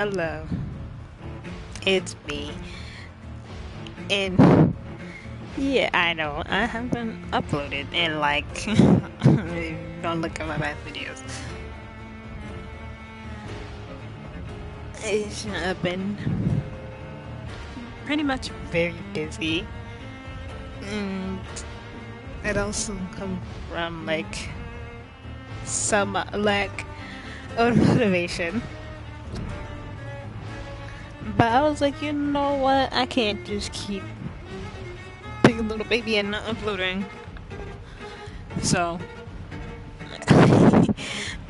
Hello, it's me. And yeah, I know, I haven't uploaded in like, don't look at my past videos. I've been pretty much very busy. And it also comes from like some lack of motivation. But I was like, you know what? I can't just keep being a little baby and not uploading. So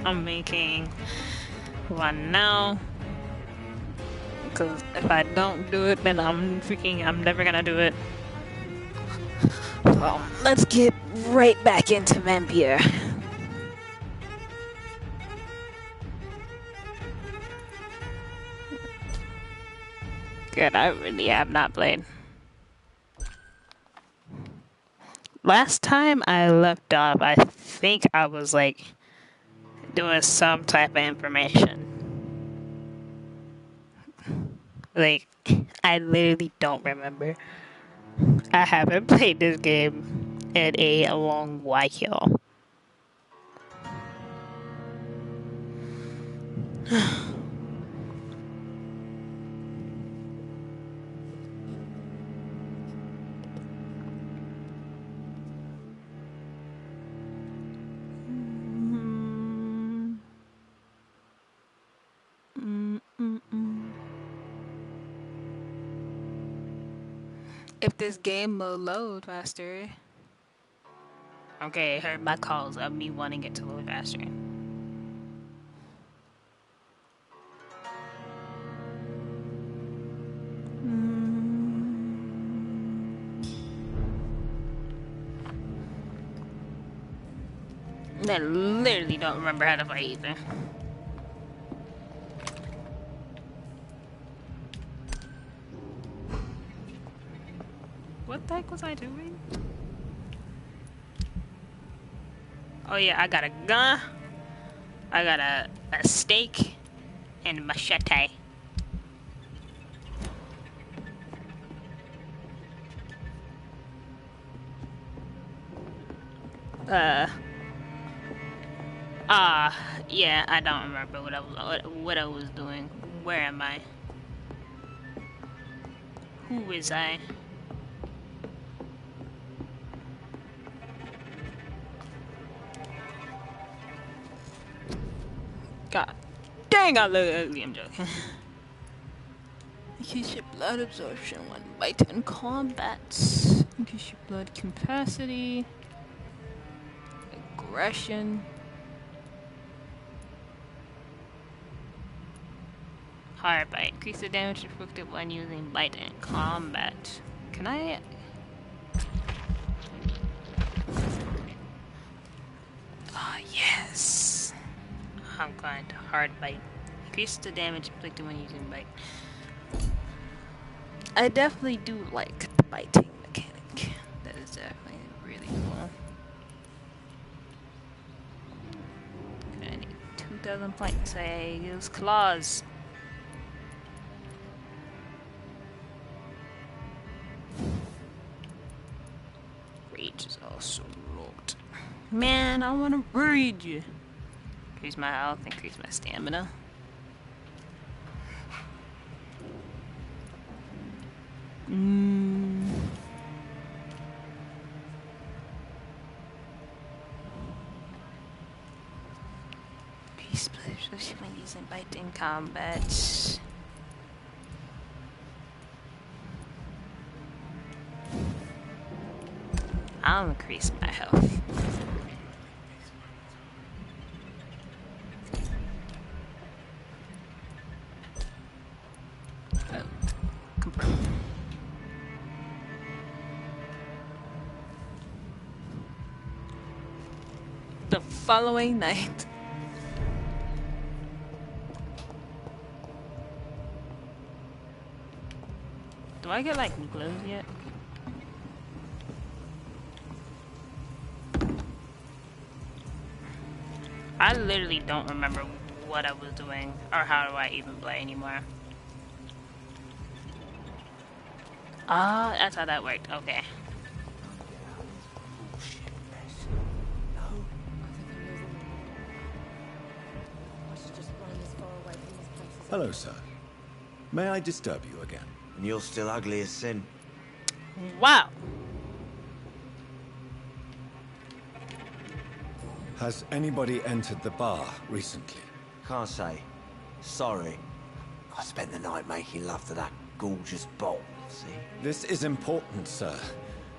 I'm making one now. Because if I don't do it, then I'm never gonna do it. Well, let's get right back into Vampyr. Good, I really have not played. Last time I left off, I think I was like doing some type of information. Like, I literally don't remember. I haven't played this game in a long while. If this game will load faster. Okay, I heard my calls of me wanting it to load faster. I literally don't remember how to fight either. What the heck was I doing? Oh yeah, I got a gun. I got a stake and a machete. Yeah, I don't remember what I was doing. Where am I? Who is I? God dang, I look ugly. I'm joking. Increase your blood absorption when fighting in combat. Increase your blood capacity. Aggression. Hard bite. Increase the damage inflicted when using bite in combat. Can I? Oh, yes. I'm going to hard bite. Increase the damage inflicted when using bite. I definitely do like the biting mechanic. That is definitely really cool. Okay, I need 2,000 points. I use claws. Rage is also locked. Man, I want to rage. Increase my health, increase my stamina. Peace split, especially when using bite in combat. I'll increase my health. Confirm. The following night. Do I get like new clothes yet? I literally don't remember what I was doing, or how do I even play anymore. Ah, that's how that worked. Okay. Hello, sir. May I disturb you again? And you're still ugly as sin. Wow. Has anybody entered the bar recently? Can't say. Sorry. I spent the night making love to that gorgeous bottle, see? This is important, sir.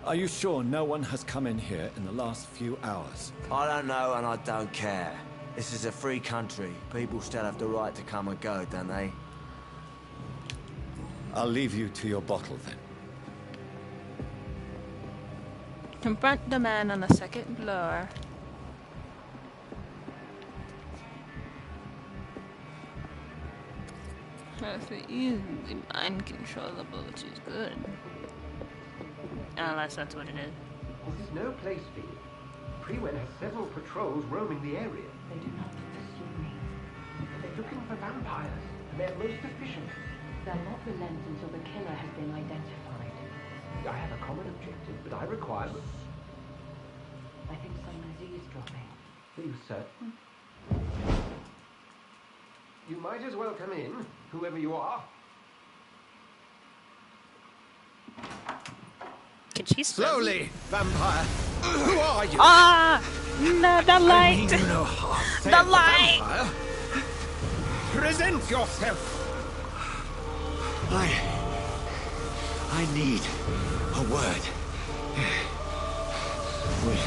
Are you sure no one has come in here in the last few hours? I don't know and I don't care. This is a free country. People still have the right to come and go, don't they? I'll leave you to your bottle then. Confront the man on the second floor. That's easily mind controllable, which is good. Unless that's what it is. This is no place for you. Prewen has several patrols roaming the area. They do not pursue me. They're looking for vampires, and they're most efficient. They'll not relent until the killer has been identified. I have a common objective, but I require... I think someone is eavesdropping. Are you certain? You might as well come in, whoever you are. Can she smell me? Slowly, vampire. Who are you? Ah! No, the light! I mean you no harm. Say The it's a light! vampire. Present yourself. I need a word. With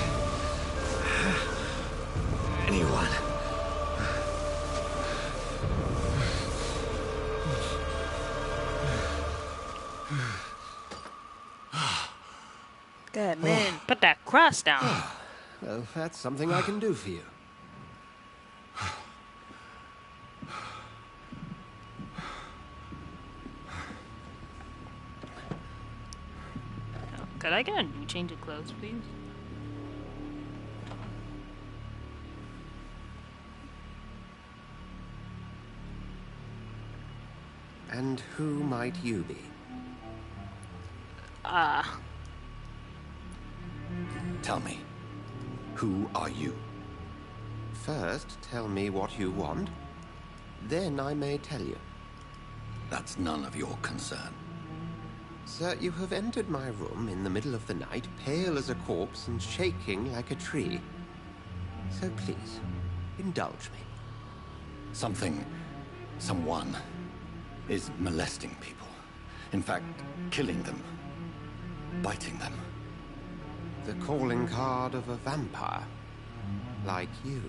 anyone. Good man, put that cross down. Well, that's something I can do for you. Could I get a new change of clothes, please? And who might you be? Tell me, who are you? First, tell me what you want. Then I may tell you. That's none of your concern. Sir, you have entered my room in the middle of the night, pale as a corpse and shaking like a tree. So please, indulge me. Someone is molesting people. In fact, killing them. Biting them. The calling card of a vampire. Like you.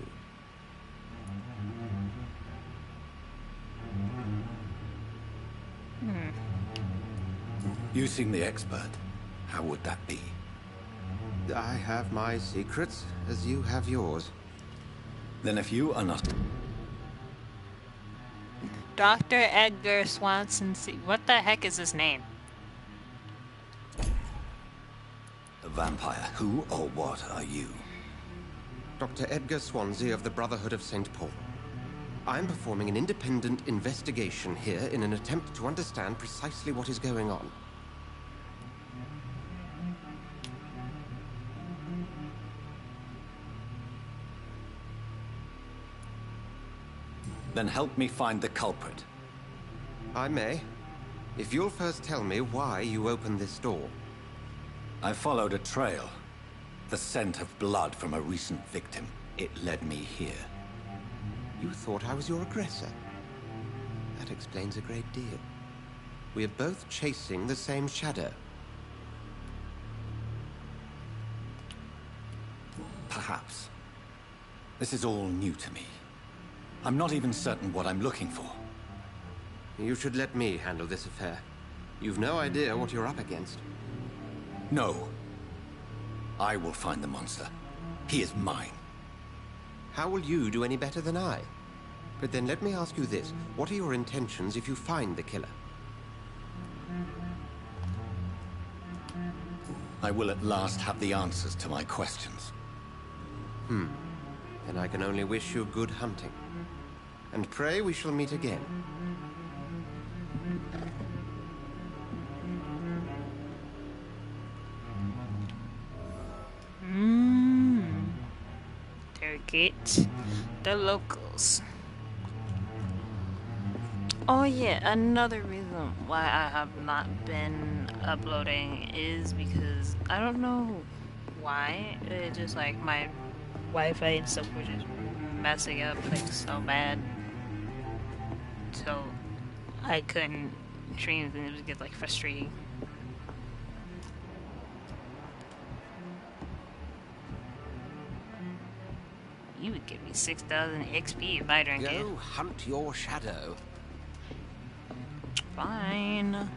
You seem the expert. How would that be? I have my secrets, as you have yours. Then if you are not... Dr. Edgar Swanson C. What the heck is his name? a vampire, who or what are you? Dr. Edgar Swansea of the Brotherhood of St. Paul. I'm performing an independent investigation here in an attempt to understand precisely what is going on. Then help me find the culprit. I may, if you'll first tell me why you opened this door. I followed a trail. The scent of blood from a recent victim. It led me here. You thought I was your aggressor. That explains a great deal. We are both chasing the same shadow. Perhaps. This is all new to me. I'm not even certain what I'm looking for. You should let me handle this affair. You've no idea what you're up against. No. I will find the monster. He is mine. How will you do any better than I? But then let me ask you this. What are your intentions if you find the killer? I will at last have the answers to my questions. Then I can only wish you good hunting. and pray we shall meet again. Interrogate the locals. Oh yeah, another reason why I have not been uploading is because I don't know why. It just like my Wi-Fi and stuff were just messing up like so bad. So I couldn't stream and it would get like frustrating. You would give me 6,000 XP if I drank it. Go hunt your shadow. Fine.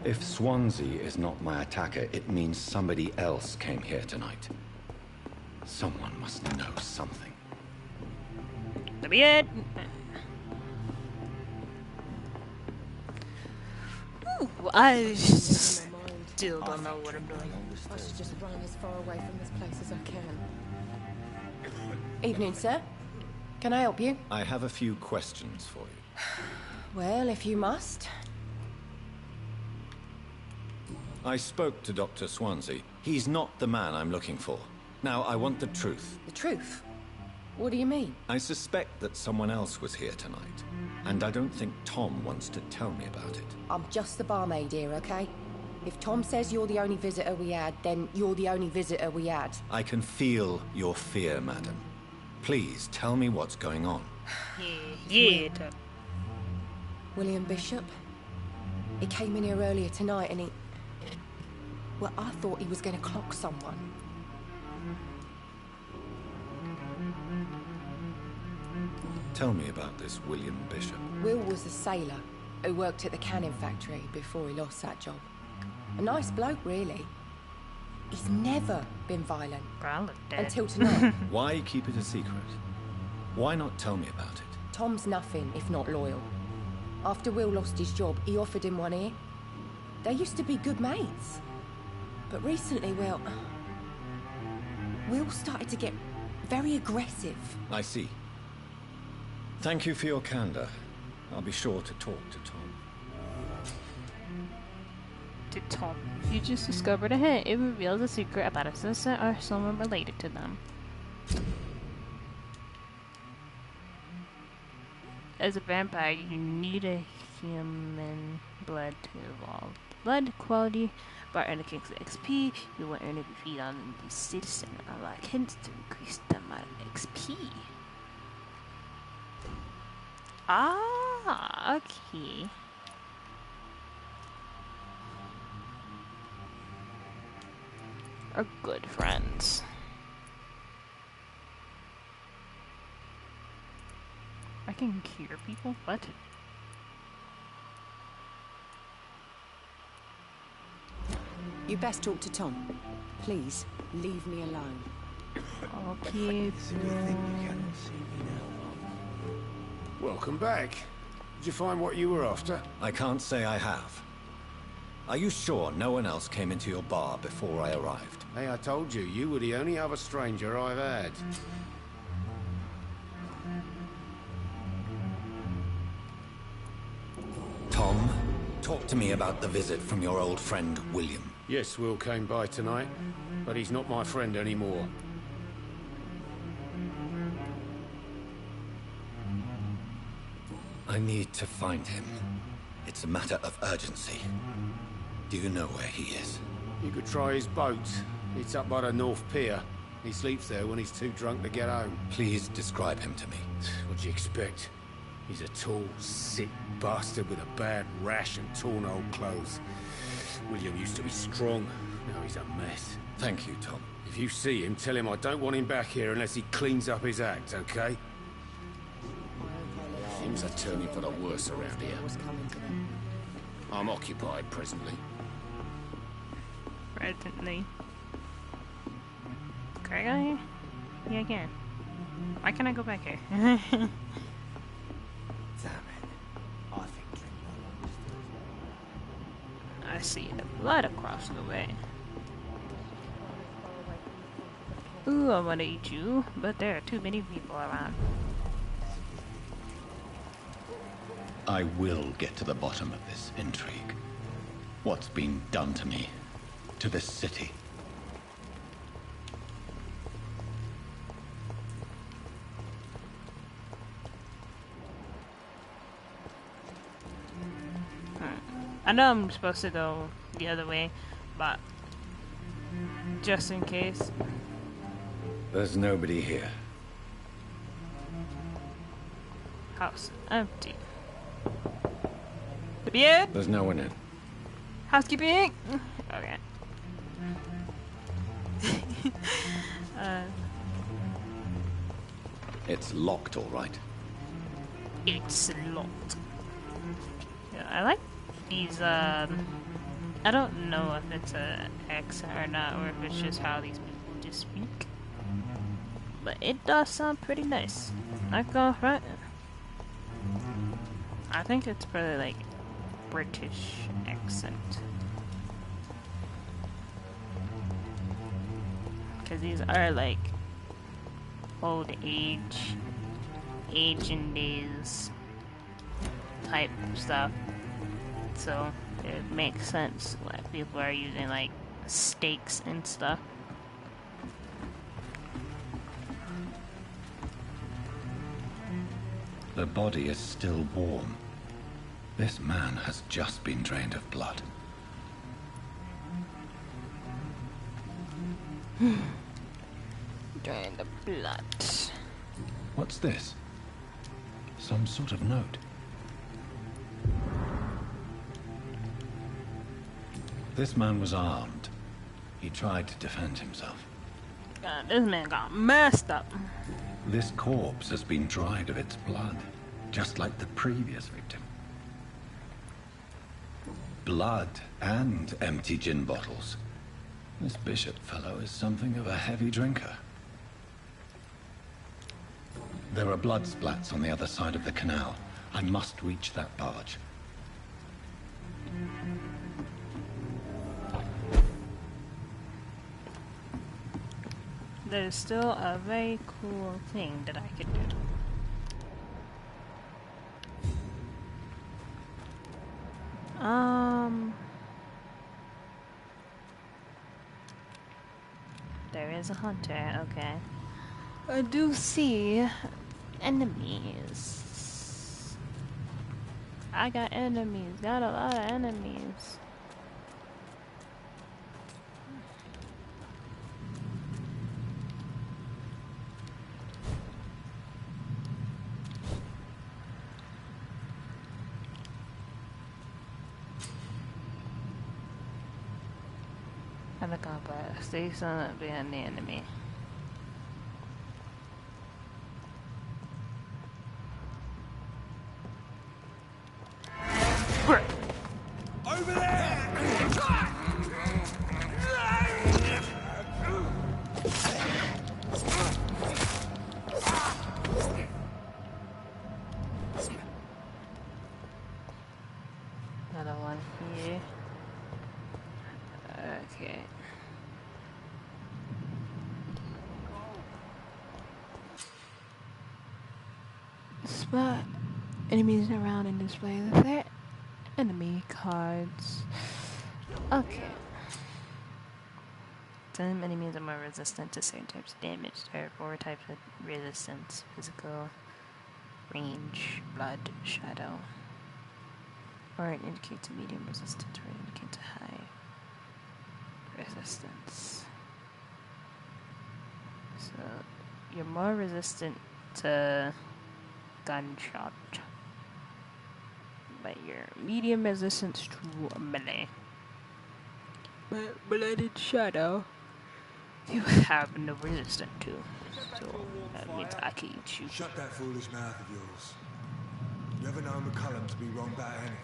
If Swansea is not my attacker, it means somebody else came here tonight. Someone must know something. That'll be it. Ooh, I still don't know what I'm doing. I should just run as far away from this place as I can. Evening, sir. Can I help you? I have a few questions for you. Well, if you must. I spoke to Dr. Swansea. He's not the man I'm looking for. Now, I want the truth. The truth? What do you mean? I suspect that someone else was here tonight, and I don't think Tom wants to tell me about it. I'm just the barmaid here, okay? If Tom says you're the only visitor we had, then you're the only visitor we had. I can feel your fear, madam. Please tell me what's going on. Yeah. William Bishop? He came in here earlier tonight and he... Well, I thought he was going to clock someone. Tell me about this William Bishop. Will was a sailor who worked at the canning factory before he lost that job. A nice bloke, really. He's never been violent. Until tonight. Why keep it a secret? Why not tell me about it? Tom's nothing if not loyal. After Will lost his job, he offered him one ear. They used to be good mates. But recently, well... Will started to get very aggressive. I see. Thank you for your candor. I'll be sure to talk to Tom. To Tom. You just discovered a hint. It reveals a secret about a sister or someone related to them. As a vampire, you need a human blood to evolve. Blood quality by earning XP. You will earn it if you feed on the citizen. Unlock hints to increase the amount of XP. Ah, okay. Are good friends. I can cure people? What? You best talk to Tom. Please, leave me alone. Okay, Welcome back. Did you find what you were after? I can't say I have. Are you sure no one else came into your bar before I arrived? Hey, I told you, you were the only other stranger I've had. Tom, talk to me about the visit from your old friend, William. Yes, Will came by tonight, but he's not my friend anymore. I need to find him. It's a matter of urgency. Do you know where he is? You could try his boat. It's up by the North Pier. He sleeps there when he's too drunk to get home. Please describe him to me. What'd you expect? He's a tall, sick bastard with a bad rash and torn old clothes. William used to be strong. Now he's a mess. Thank you, Tom. If you see him, tell him I don't want him back here unless he cleans up his act, okay? Things are turning for the worse around here. I'm occupied presently. Presently. Can I go here? Yeah, I can. Why can't I go back here? Damn it. I think I see the blood across the way. Ooh, I want to eat you, but there are too many people around. I will get to the bottom of this intrigue. What's been done to me, to this city. I know I'm supposed to go the other way, but just in case. There's nobody here. House empty. Bien. There's no one in. Housekeeping. Okay. It's locked, all right. It's locked. Yeah, I like these. I don't know if it's a accent or not, or if it's just how these people just speak. But it does sound pretty nice. Not gonna front. I think it's probably like British accent. Because these are like old age, Asian days type stuff. So it makes sense why people are using like stakes and stuff. The body is still warm. This man has just been drained of blood. Drain the blood. What's this? Some sort of note. This man was armed. He tried to defend himself. God, this man got messed up. This corpse has been dried of its blood, just like the previous victim. Blood and empty gin bottles. This bishop fellow is something of a heavy drinker. There are blood splats on the other side of the canal. I must reach that barge. There's still a very cool thing that I could do. There is a hunter, okay. I do see enemies. I got enemies, got a lot of enemies. And the combat. Stay silent behind the enemy. Over there! Another one here. Okay. Spot enemies around and display the threat. Enemy cards. Okay. Some enemies are more resistant to certain types of damage. There are 4 types of resistance: physical, range, blood, shadow. Or it indicates medium resistance, or it indicates high resistance. So you're more resistant to gunshot, but you're medium resistance to melee. But blooded shadow, you have no resistance to. So that means I can eat you. Shut that foolish mouth of yours. You ever known McCullum to be wrong about anything?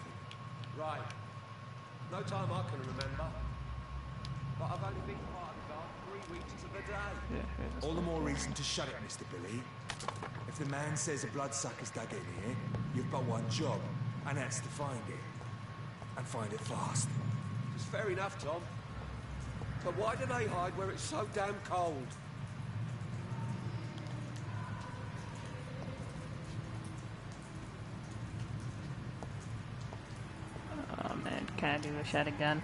Right. No time I can remember. But I've only been part of the guard 3 weeks of a day. All the more reason to shut it, Mr. Billy. If the man says a bloodsucker's dug in here, you've but one job, and that's to find it. And find it fast. It's fair enough, Tom. But why do they hide where it's so damn cold? Can I do a shotgun?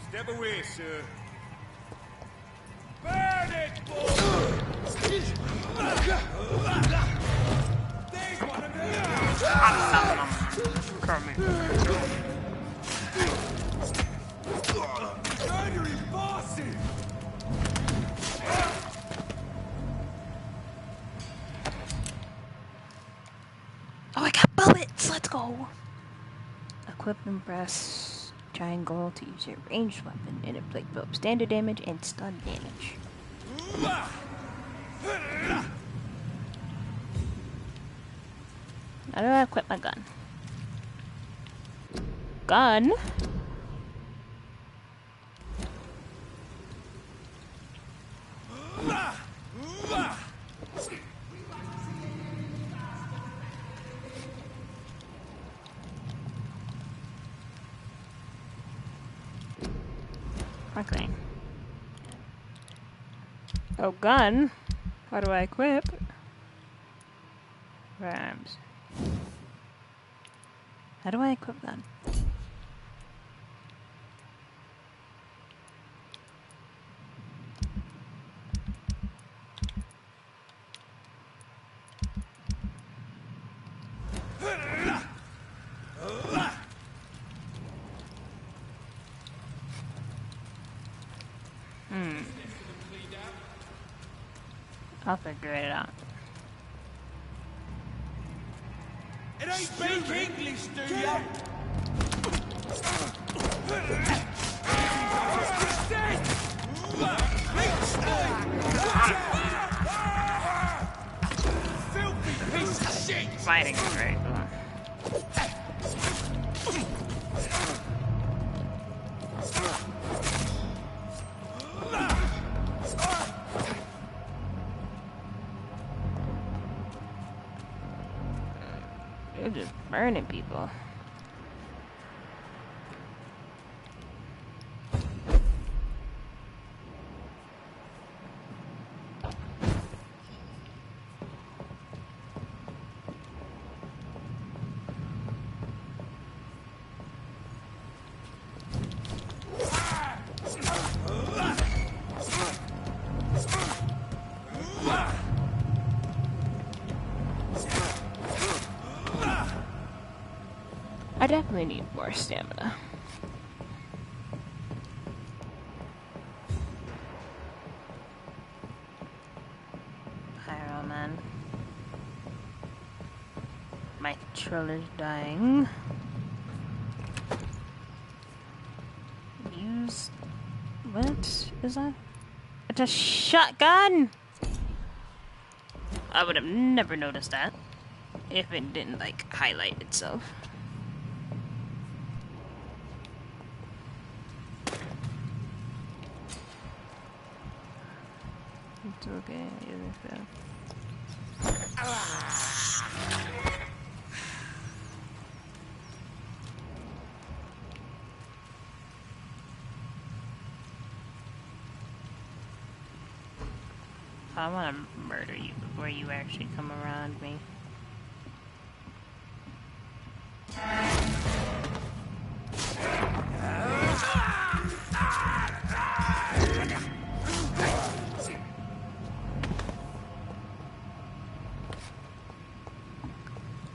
Step away, sir. Burn it, boy! There's one of them! Coming. Murdering bosses! Oh, I got bullets! Let's go! Equip and press triangle to use a ranged weapon and inflict both standard damage and stun damage. How do I equip my gun? Gun? Okay. Oh, gun? How do I equip? Rams. How do I equip gun? I'll figure it out. It ain't speak English, do ya? Filthy piece of shit! Fighting is great. You're just burning people. I definitely need more stamina. Pyro man. My controller's dying. Use... What is that? It's a shotgun! I would have never noticed that if it didn't, like, highlight itself. It's okay, I want to murder you before you actually come around me.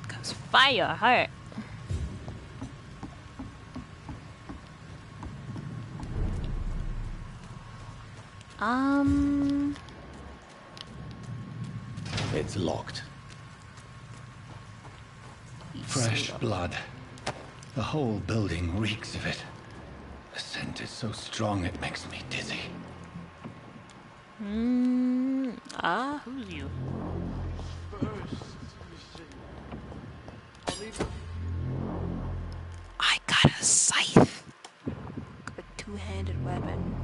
Cause fire hurt. It's locked. Fresh blood. The whole building reeks of it. The scent is so strong it makes me dizzy. Who's you? I got a scythe. A two-handed weapon.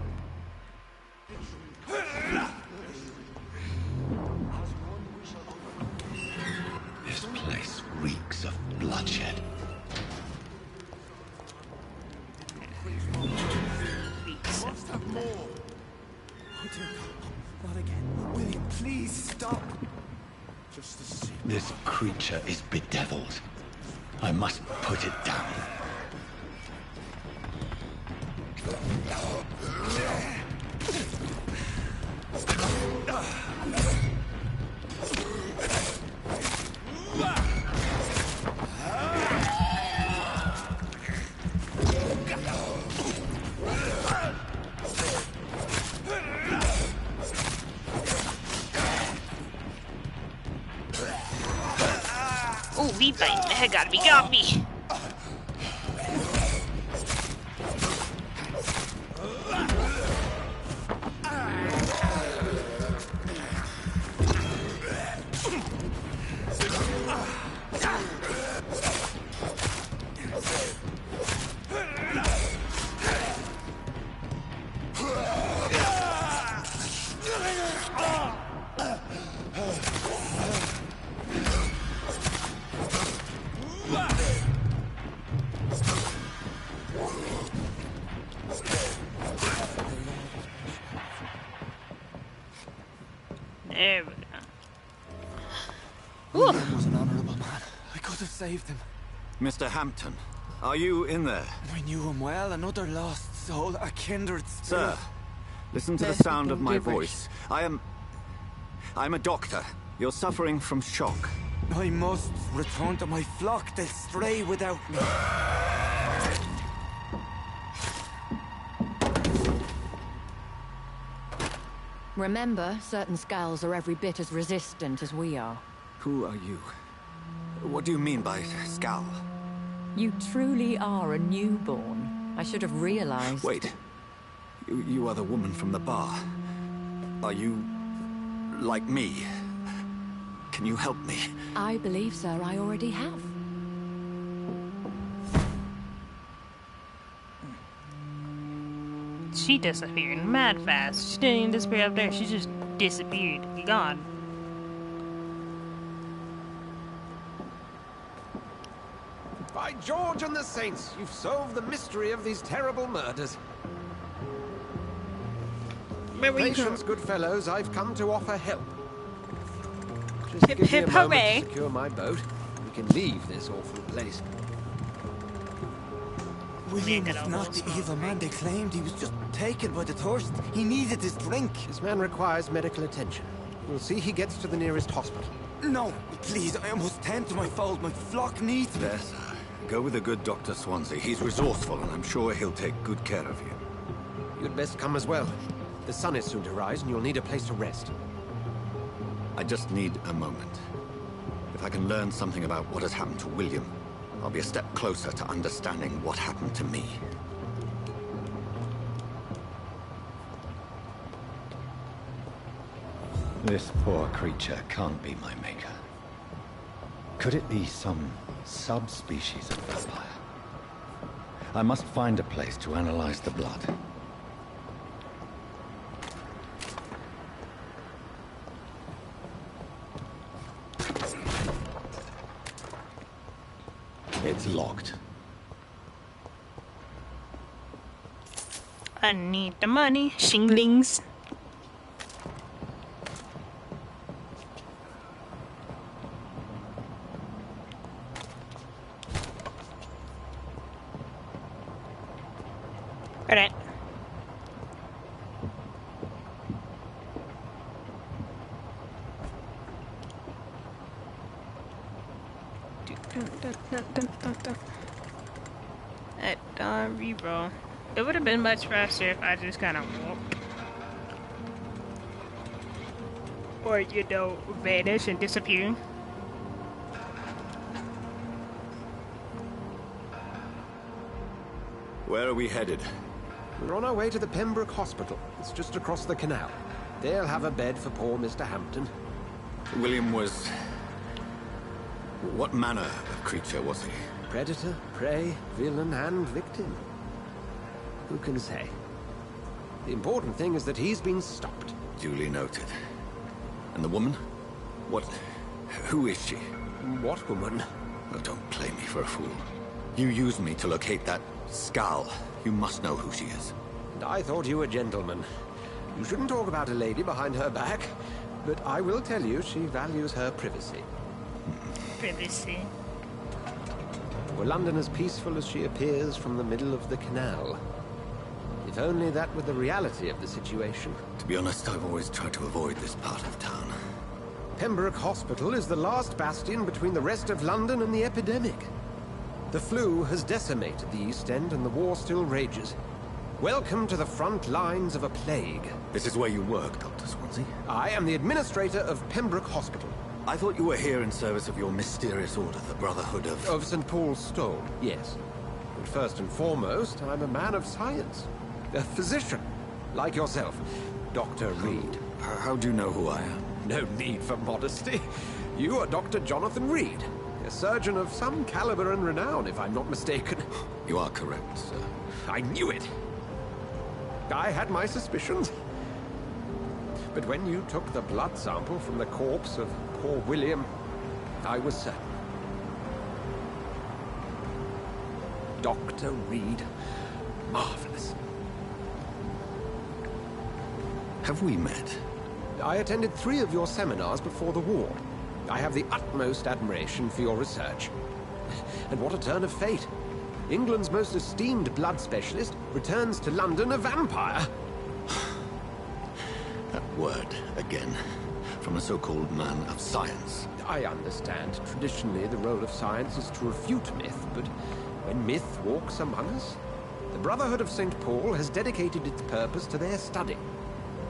This place reeks of bloodshed. Oh dear God, not again. William, please stop. Just a secret. This creature is bedeviled. I must put it down. Oh, he biting the heck out of me. Got me. There we go. William was an honourable man. I could have saved him. Mr. Hampton, are you in there? I knew him well, another lost soul, a kindred spirit. Sir, listen to the sound of my voice. I'm a doctor. You're suffering from shock. I must return to my flock. They'll stray without me. Remember, certain skulls are every bit as resistant as we are. Who are you? What do you mean by skull? You truly are a newborn. I should have realized. Wait. You are the woman from the bar. Are you like me? Can you help me? I believe, sir, I already have. She disappeared mad fast. She didn't even disappear up there. She just disappeared. Gone. By George and the Saints, you've solved the mystery of these terrible murders. Patience, good fellows, I've come to offer help. Just give me a moment to secure my boat. We can leave this awful place. William was not the evil man they claimed. He was just taken by the thirst. He needed his drink. This man requires medical attention. We'll see he gets to the nearest hospital. No, please, I must tend to my fold. My flock needs me. There, sir. Go with the good Dr. Swansea. He's resourceful, and I'm sure he'll take good care of you. You'd best come as well. The sun is soon to rise, and you'll need a place to rest. I just need a moment. If I can learn something about what has happened to William, I'll be a step closer to understanding what happened to me. This poor creature can't be my maker. Could it be some subspecies of vampire? I must find a place to analyze the blood. It's locked. I need the money. Shinglings. Alright. Reroll. It would have been much faster if I just kind of walked. Or, you know, vanish and disappear. Where are we headed? We're on our way to the Pembroke Hospital. It's just across the canal. They'll have a bed for poor Mr. Hampton. William was... What manner of creature was he? Predator, prey, villain, and victim. Who can say? The important thing is that he's been stopped. Duly noted. And the woman? What... who is she? What woman? Oh, don't play me for a fool. You used me to locate that skull. You must know who she is. And I thought you a gentleman. You shouldn't talk about a lady behind her back, but I will tell you she values her privacy. Privacy. Were London as peaceful as she appears from the middle of the canal? If only that were the reality of the situation. To be honest, I've always tried to avoid this part of town. Pembroke Hospital is the last bastion between the rest of London and the epidemic. The flu has decimated the East End and the war still rages. Welcome to the front lines of a plague. This is where you work, Dr. Swansea? I am the administrator of Pembroke Hospital. I thought you were here in service of your mysterious order, the Brotherhood of... Of St. Paul's Stone, yes. But first and foremost, I'm a man of science. A physician, like yourself, Dr. Reed. How do you know who I am? No need for modesty. You are Dr. Jonathan Reed, a surgeon of some caliber and renown, if I'm not mistaken. You are correct, sir. I knew it. I had my suspicions. But when you took the blood sample from the corpse of poor William, I was certain. Dr. Reed. Marvelous. Have we met? I attended 3 of your seminars before the war. I have the utmost admiration for your research. And what a turn of fate. England's most esteemed blood specialist returns to London a vampire. That word, again, from a so-called man of science. I understand. Traditionally, the role of science is to refute myth, but when myth walks among us, the Brotherhood of St. Paul has dedicated its purpose to their study.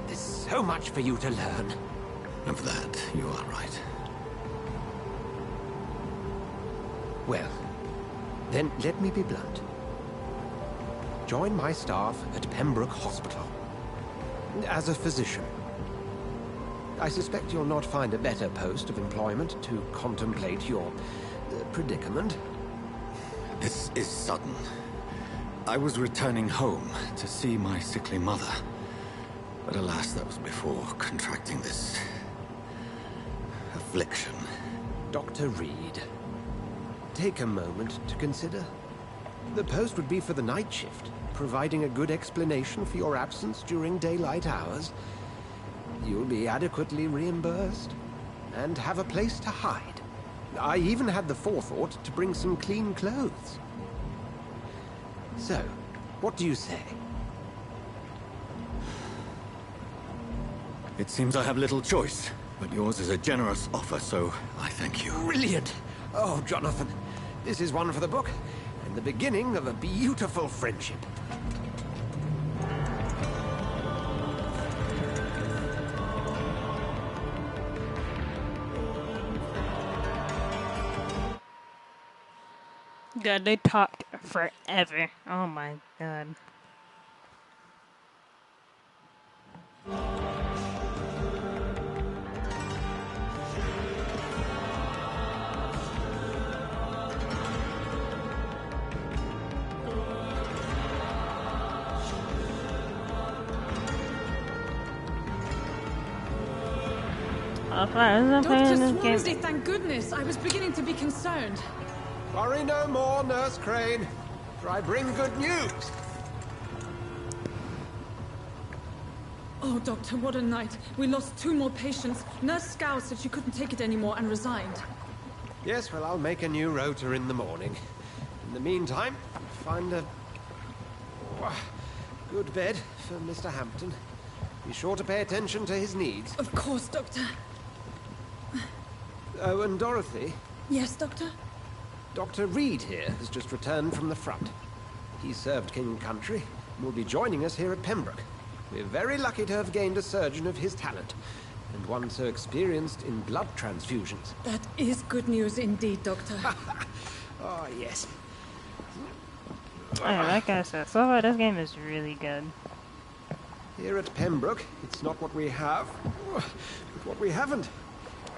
There's so much for you to learn. Of that, you are right. Well, then let me be blunt. Join my staff at Pembroke Hospital. As a physician. I suspect you'll not find a better post of employment to contemplate your predicament. This is sudden. I was returning home to see my sickly mother. But alas, that was before contracting this... affliction. Dr. Reed, take a moment to consider. The post would be for the night shift, providing a good explanation for your absence during daylight hours. You'll be adequately reimbursed, and have a place to hide. I even had the forethought to bring some clean clothes. So, what do you say? It seems I have little choice, but yours is a generous offer, so I thank you. Brilliant! Oh, Jonathan, this is one for the book, and the beginning of a beautiful friendship. God, they talked forever. Oh my god. Dr. Swansea, thank goodness. I was beginning to be concerned. Worry no more, Nurse Crane, for I bring good news. Oh, Doctor, what a night. We lost 2 more patients. Nurse Scow said she couldn't take it anymore and resigned. Yes, well, I'll make a new rota in the morning. In the meantime, find a good bed for Mr. Hampton. Be sure to pay attention to his needs. Of course, Doctor. Oh, and Dorothy? Yes, Doctor? Dr. Reed here has just returned from the front. He served King and Country and will be joining us here at Pembroke. We're very lucky to have gained a surgeon of his talent, and one so experienced in blood transfusions. That is good news indeed, Doctor. Oh, yes. Yeah, like I said, so far this game is really good. Here at Pembroke, it's not what we have, but what we haven't.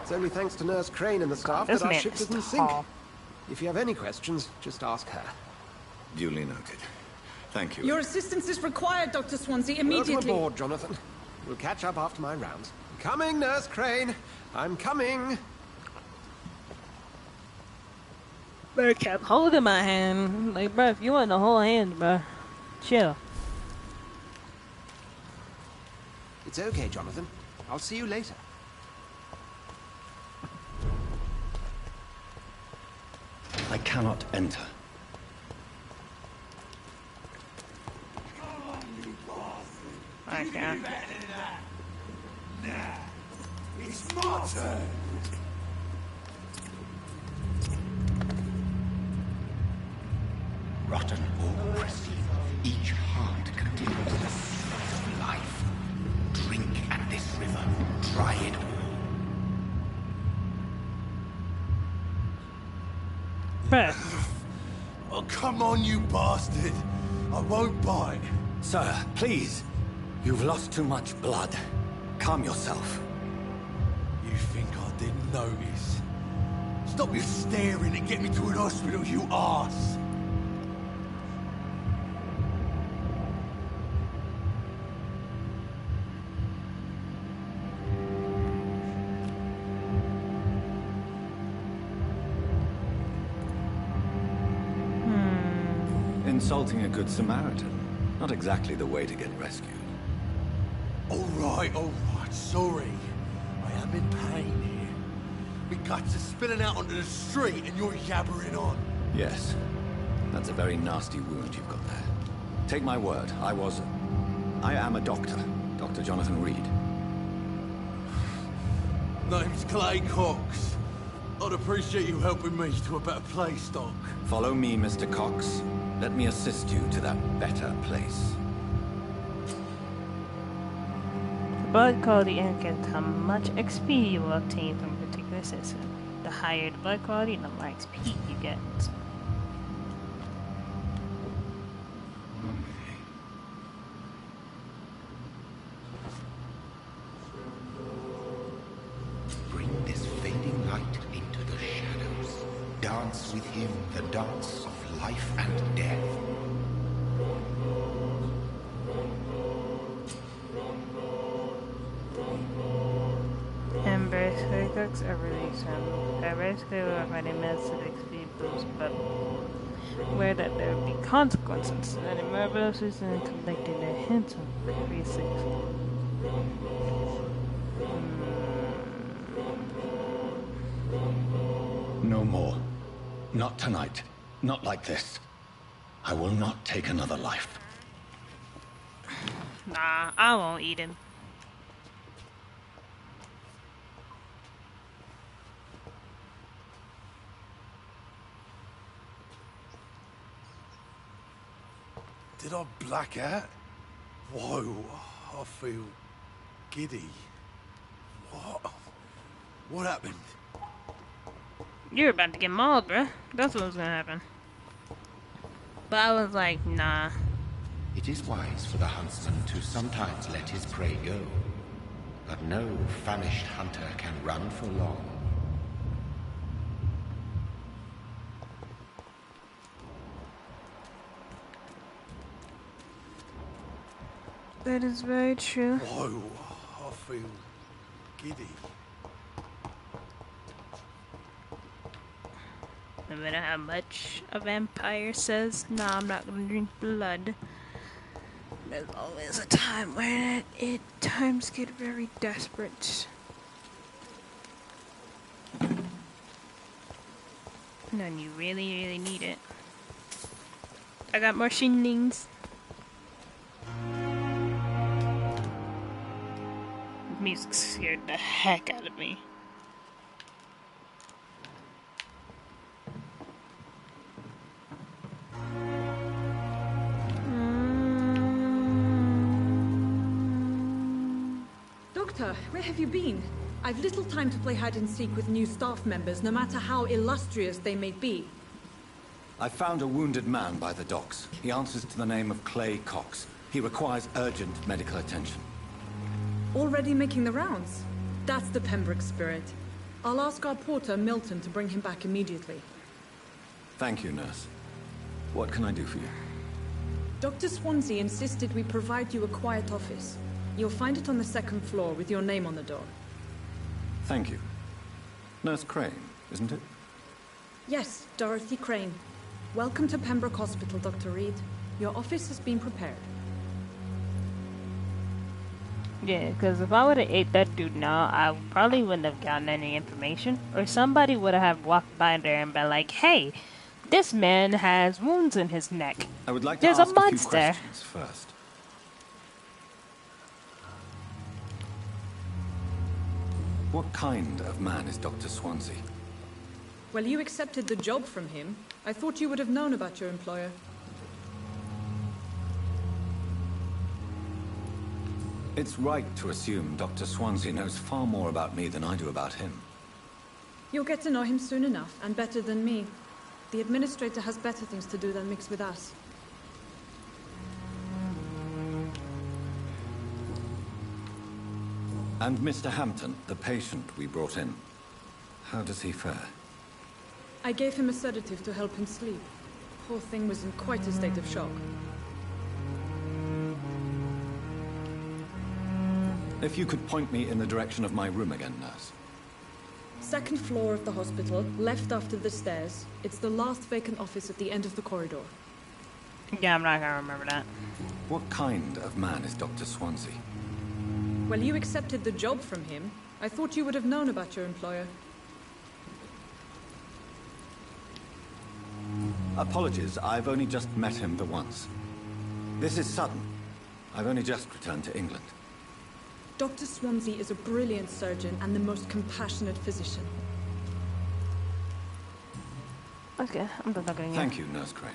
It's only thanks to Nurse Crane and the staff that our ship doesn't sink. If you have any questions, just ask her. Duly noted. Thank you. Your assistance is required, Dr. Swansea, immediately. Welcome aboard, Jonathan. We'll catch up after my rounds. Coming, Nurse Crane. I'm coming. Bro kept holding my hand. Like, bro, if you want the whole hand, bro, chill. It's okay, Jonathan. I'll see you later. I cannot enter. I can't. It's my turn. Rotten or pristine, each heart contains the secret of life. Drink at this river, try it all. Oh, come on, you bastard. I won't bite. Sir, please. You've lost too much blood. Calm yourself. You think I didn't notice? Stop your staring and get me to an hospital, you arse. Insulting a good Samaritan. Not exactly the way to get rescued. All right, sorry. I am in pain here. My guts are spilling out onto the street and you're yabbering on. Yes. That's a very nasty wound you've got there. Take my word, I am a doctor. Dr. Jonathan Reed. Name's Clay Cox. I'd appreciate you helping me to a better place, Doc. Follow me, Mr. Cox. Let me assist you to that better place. The blood quality indicates how much XP you will obtain from a particular system. The higher the blood quality, the more XP you get. Bring this fading light into the shadows. Dance with him the dance of life and death. And basically cooks are released and basically will provide a massive XP boost, but aware that there will be consequences to any more bonuses and collecting their hints of increased No more. Not tonight. Not like this. I will not take another life. Nah, I won't eat him. Did I black out? Whoa, I feel giddy. What happened? You're about to get mauled, bruh. That's what was gonna happen. But I was like, nah. It is wise for the huntsman to sometimes let his prey go. But no famished hunter can run for long. That is very true. Whoa, I feel giddy. No matter how much a vampire says, nah, I'm not gonna drink blood, there's always a time when times get very desperate. And then you really, really need it. I got more shinings. The music scared the heck out of me. Doctor, where have you been? I've little time to play hide and seek with new staff members, no matter how illustrious they may be. I found a wounded man by the docks. He answers to the name of Clay Cox. He requires urgent medical attention. Already making the rounds? That's the Pembroke spirit. I'll ask our porter, Milton, to bring him back immediately. Thank you, nurse. What can I do for you? Dr. Swansea insisted we provide you a quiet office. You'll find it on the second floor with your name on the door. Thank you. Nurse Crane, isn't it? Yes, Dorothy Crane. Welcome to Pembroke Hospital, Dr. Reed. Your office has been prepared. Yeah, because if I would have ate that dude now, I probably wouldn't have gotten any information. Or somebody would have walked by there and been like, hey, this man has wounds in his neck. I would like to There's a ask a few monster. questions first. What kind of man is Dr. Swansea? Well, you accepted the job from him. I thought you would have known about your employer. It's right to assume Dr. Swansea knows far more about me than I do about him. You'll get to know him soon enough, and better than me. The administrator has better things to do than mix with us. And Mr. Hampton, the patient we brought in, how does he fare? I gave him a sedative to help him sleep. Poor thing was in quite a state of shock. If you could point me in the direction of my room again, nurse. Second floor of the hospital, left after the stairs. It's the last vacant office at the end of the corridor. Yeah, I'm not gonna remember that. What kind of man is Dr. Swansea? Well, you accepted the job from him. I thought you would have known about your employer. Apologies, I've only just met him the once. This is sudden. I've only just returned to England. Dr. Swansea is a brilliant surgeon and the most compassionate physician. Okay, I'm done talking to you. Thank you, Nurse Crane.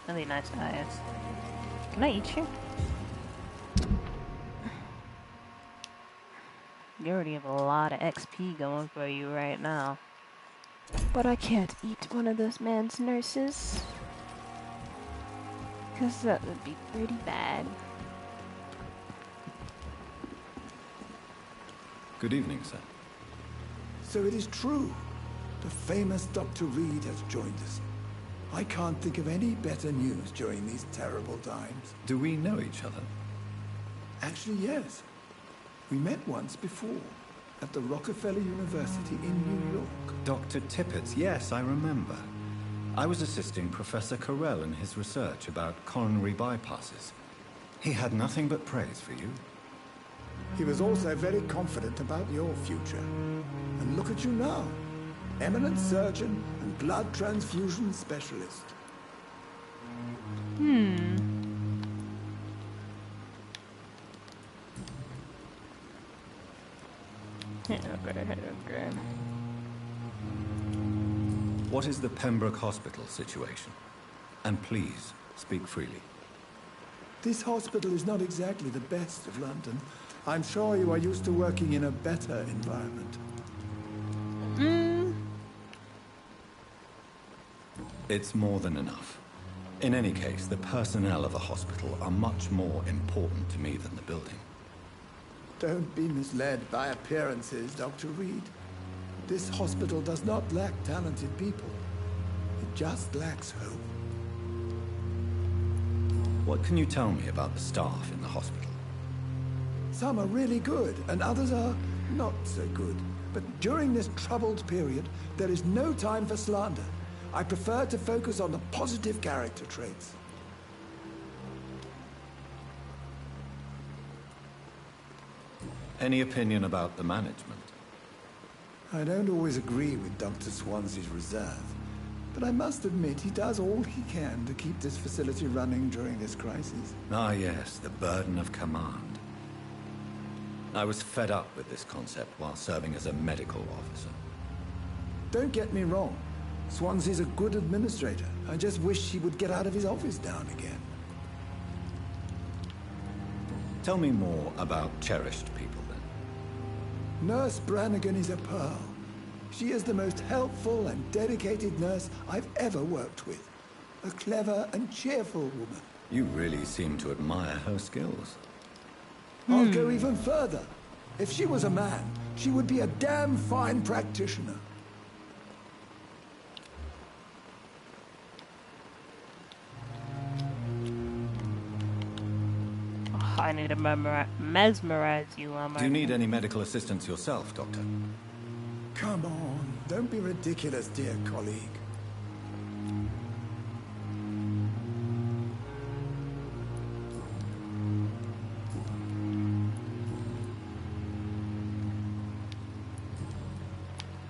Really nice eyes. Can I eat you? You already have a lot of XP going for you right now. But I can't eat one of this man's nurses. Because that would be pretty bad. Good evening, sir. So it is true. The famous Dr. Reed has joined us. I can't think of any better news during these terrible times. Do we know each other? Actually, yes. We met once before, at the Rockefeller University in New York. Dr. Tippett, yes, I remember. I was assisting Professor Carell in his research about coronary bypasses. He had nothing but praise for you. He was also very confident about your future. And look at you now. Eminent surgeon and blood transfusion specialist. Okay. What is the Pembroke Hospital situation? And please, speak freely. This hospital is not exactly the best of London. I'm sure you are used to working in a better environment. It's more than enough. In any case, the personnel of the hospital are much more important to me than the building. Don't be misled by appearances, Dr. Reed. This hospital does not lack talented people. It just lacks hope. What can you tell me about the staff in the hospital? Some are really good, and others are not so good. But during this troubled period, there is no time for slander. I prefer to focus on the positive character traits. Any opinion about the management? I don't always agree with Dr. Swansea's reserve, but I must admit he does all he can to keep this facility running during this crisis. Ah, yes, the burden of command. I was fed up with this concept while serving as a medical officer. Don't get me wrong. Swansea's a good administrator. I just wish he would get out of his office now and again. Tell me more about cherished people, then. Nurse Brannigan is a pearl. She is the most helpful and dedicated nurse I've ever worked with. A clever and cheerful woman. You really seem to admire her skills. I'll go even further. If she was a man, she would be a damn fine practitioner. I need to mesmerize you, Do you need any medical assistance yourself, Doctor? Come on, don't be ridiculous, dear colleague.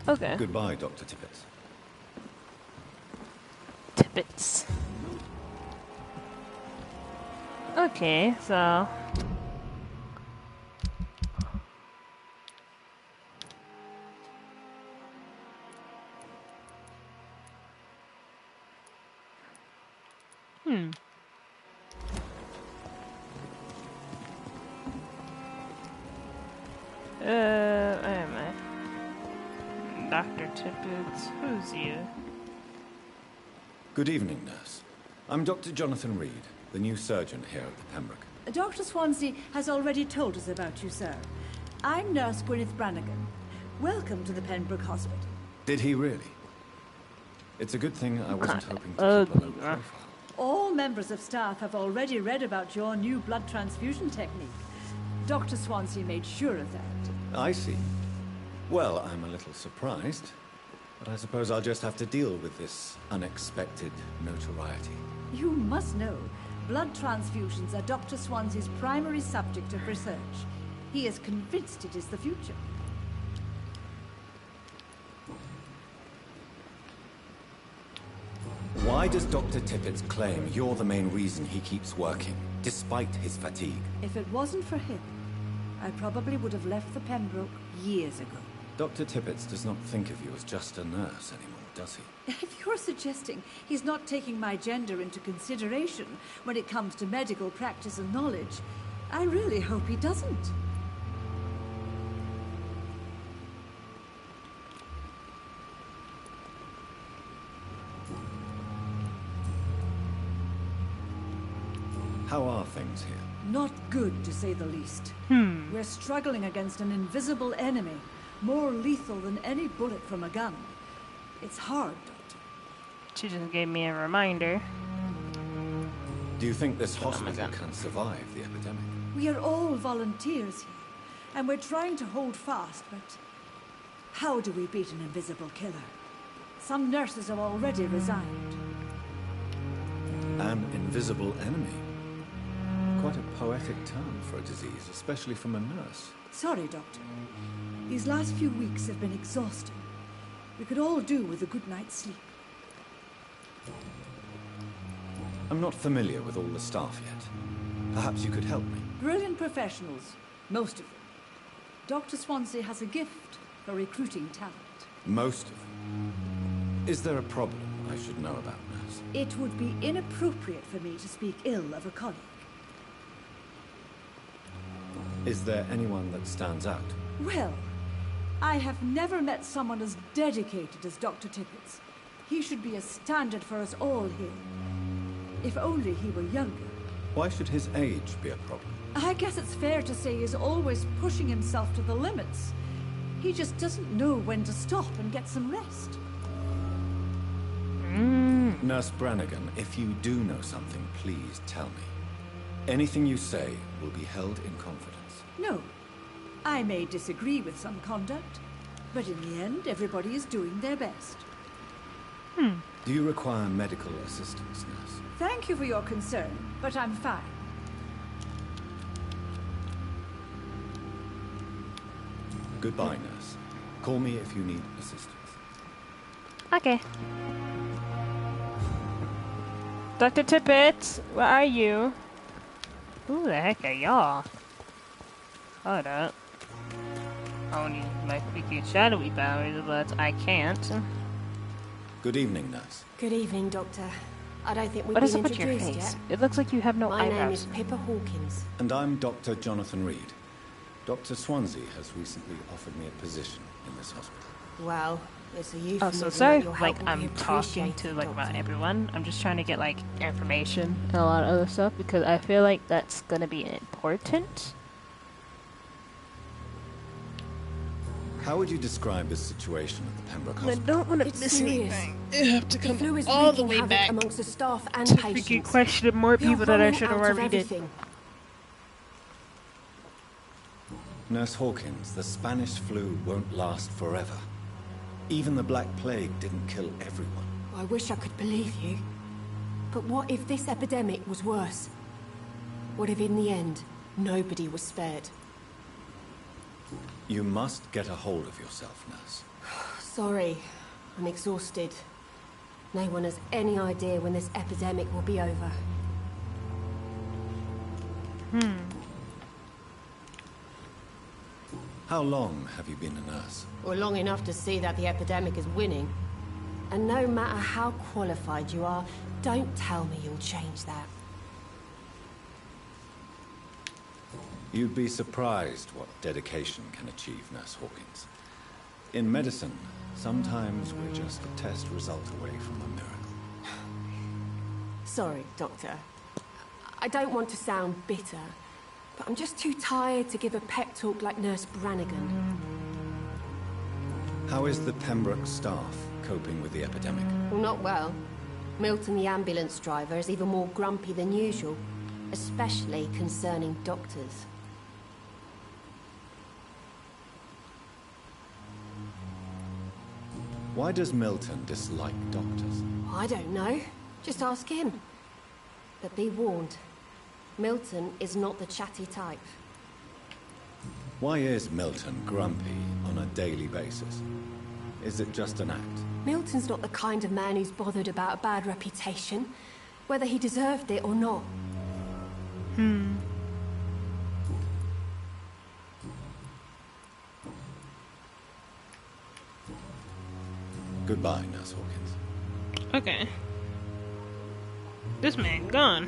Okay. Goodbye, Dr. Tippett. Tippets. Okay, so... where am I? Dr. Tippets, who's you? Good evening, nurse. I'm Dr. Jonathan Reed, the new surgeon here at the Pembroke. Dr. Swansea has already told us about you, sir. I'm Nurse Gwyneth Brannigan. Welcome to the Pembroke Hospital. Did he really? It's a good thing I wasn't hoping to keep a low profile. All members of staff have already read about your new blood transfusion technique. Dr. Swansea made sure of that. I see. Well, I'm a little surprised, but I suppose I'll just have to deal with this unexpected notoriety. You must know, blood transfusions are Dr. Swansea's primary subject of research. He is convinced it is the future. Why does Dr. Tippett claim you're the main reason he keeps working, despite his fatigue? If it wasn't for him, I probably would have left the Pembroke years ago. Dr. Tippett does not think of you as just a nurse anymore, does he? If you're suggesting he's not taking my gender into consideration when it comes to medical practice and knowledge, I really hope he doesn't. How are things here? Not good, to say the least. We're struggling against an invisible enemy, more lethal than any bullet from a gun. It's hard, Doctor. She just gave me a reminder. Do you think this hospital can survive the epidemic? We are all volunteers here, and we're trying to hold fast, but how do we beat an invisible killer? Some nurses have already resigned. An invisible enemy? Quite a poetic term for a disease, especially from a nurse. Sorry, Doctor. These last few weeks have been exhausting. We could all do with a good night's sleep. I'm not familiar with all the staff yet. Perhaps you could help me. Brilliant professionals, most of them. Dr. Swansea has a gift for recruiting talent. Most of them. Is there a problem I should know about, nurse? It would be inappropriate for me to speak ill of a colleague. Is there anyone that stands out? Well, I have never met someone as dedicated as Dr. Tippett. He should be a standard for us all here. If only he were younger. Why should his age be a problem? I guess it's fair to say he's always pushing himself to the limits. He just doesn't know when to stop and get some rest. Nurse Brannigan, if you do know something, please tell me. Anything you say will be held in confidence. No. I may disagree with some conduct, but in the end, everybody is doing their best. Do you require medical assistance, nurse? Thank you for your concern, but I'm fine. Goodbye, nurse. Call me if you need assistance. Okay. Dr. Tippett, where are you? Who the heck are y'all? Hold up. I only like freaking shadowy powers, but I can't. Good evening, nurse. Good evening, Doctor. I don't think we've What is been up with your introduced face? yet. It looks like you have no My eyebrows. name is Pippa Hawkins. And I'm Dr. Jonathan Reed. Dr. Swansea has recently offered me a position in this hospital. Well, it's a Oh, euphemism. so sorry that your if, help like, will be I'm talking appreciated, to, like, about Doctor. everyone. I'm just trying to get, like, information and a lot of other stuff because I feel like that's gonna be important. How would you describe the situation at the Pembroke I Hospital? don't want to It's miss serious. anything. You have to The come flu is all the wreaking way havoc back amongst the staff and to patients. freaking question more We are people that I running should have out of already did. everything. Nurse Hawkins, the Spanish flu won't last forever. Even the Black Plague didn't kill everyone. I wish I could believe you. But what if this epidemic was worse? What if in the end, nobody was spared? You must get a hold of yourself, nurse. Sorry. I'm exhausted. No one has any idea when this epidemic will be over. How long have you been a nurse? Well, long enough to see that the epidemic is winning. And no matter how qualified you are, don't tell me you'll change that. You'd be surprised what dedication can achieve, Nurse Hawkins. In medicine, sometimes we're just a test result away from a miracle. Sorry, Doctor. I don't want to sound bitter, but I'm just too tired to give a pep talk like Nurse Brannigan. How is the Pembroke staff coping with the epidemic? Well, not well. Milton, the ambulance driver, is even more grumpy than usual, especially concerning doctors. Why does Milton dislike doctors? I don't know. Just ask him. But be warned, Milton is not the chatty type. Why is Milton grumpy on a daily basis? Is it just an act? Milton's not the kind of man who's bothered about a bad reputation, whether he deserved it or not. Goodbye, Nurse Hawkins. Okay. This man gone.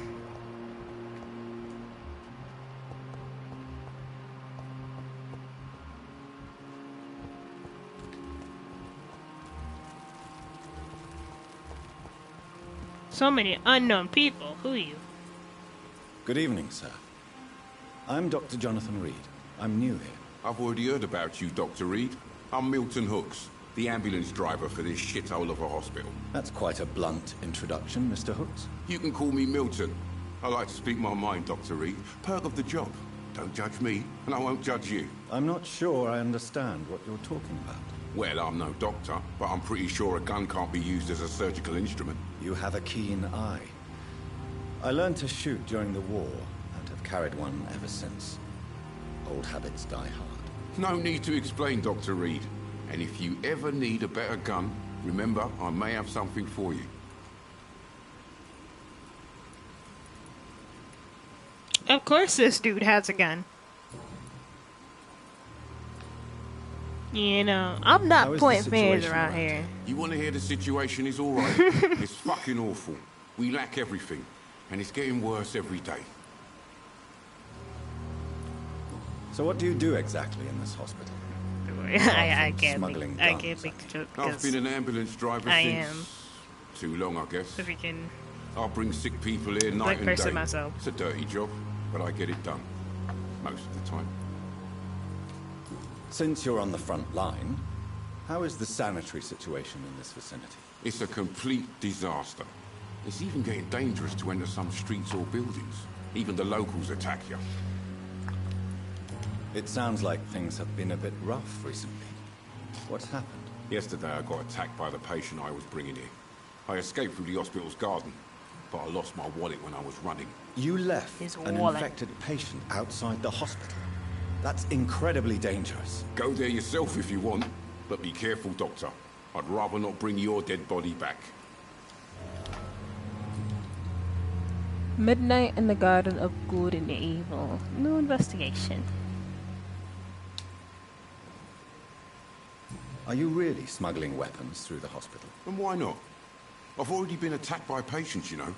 So many unknown people. Who are you? Good evening, sir. I'm Dr. Jonathan Reed. I'm new here. I've already heard about you, Dr. Reed. I'm Milton Hooks, the ambulance driver for this shithole of a hospital. That's quite a blunt introduction, Mr. Hooks. You can call me Milton. I like to speak my mind, Dr. Reed. Perk of the job. Don't judge me, and I won't judge you. I'm not sure I understand what you're talking about. Well, I'm no doctor, but I'm pretty sure a gun can't be used as a surgical instrument. You have a keen eye. I learned to shoot during the war, and have carried one ever since. Old habits die hard. No need to explain, Dr. Reed. And if you ever need a better gun, remember, I may have something for you. Of course this dude has a gun. You know, I'm not pointing fingers around here. You want to hear the situation is all right? It's fucking awful. We lack everything, and it's getting worse every day. So what do you do exactly in this hospital? I can't make the joke. I've been an ambulance driver since too long, I guess. Freaking I bring sick people here night and day. Myself. It's a dirty job, but I get it done most of the time. Since you're on the front line, how is the sanitary situation in this vicinity? It's a complete disaster. It's even getting dangerous to enter some streets or buildings. Even the locals attack you. It sounds like things have been a bit rough recently. What's happened? Yesterday I got attacked by the patient I was bringing in. I escaped through the hospital's garden, but I lost my wallet when I was running. You left an infected patient outside the hospital? That's incredibly dangerous. Go there yourself if you want, but be careful, Doctor. I'd rather not bring your dead body back. Midnight in the Garden of Good and Evil. No investigation. Are you really smuggling weapons through the hospital? And why not? I've already been attacked by patients, you know.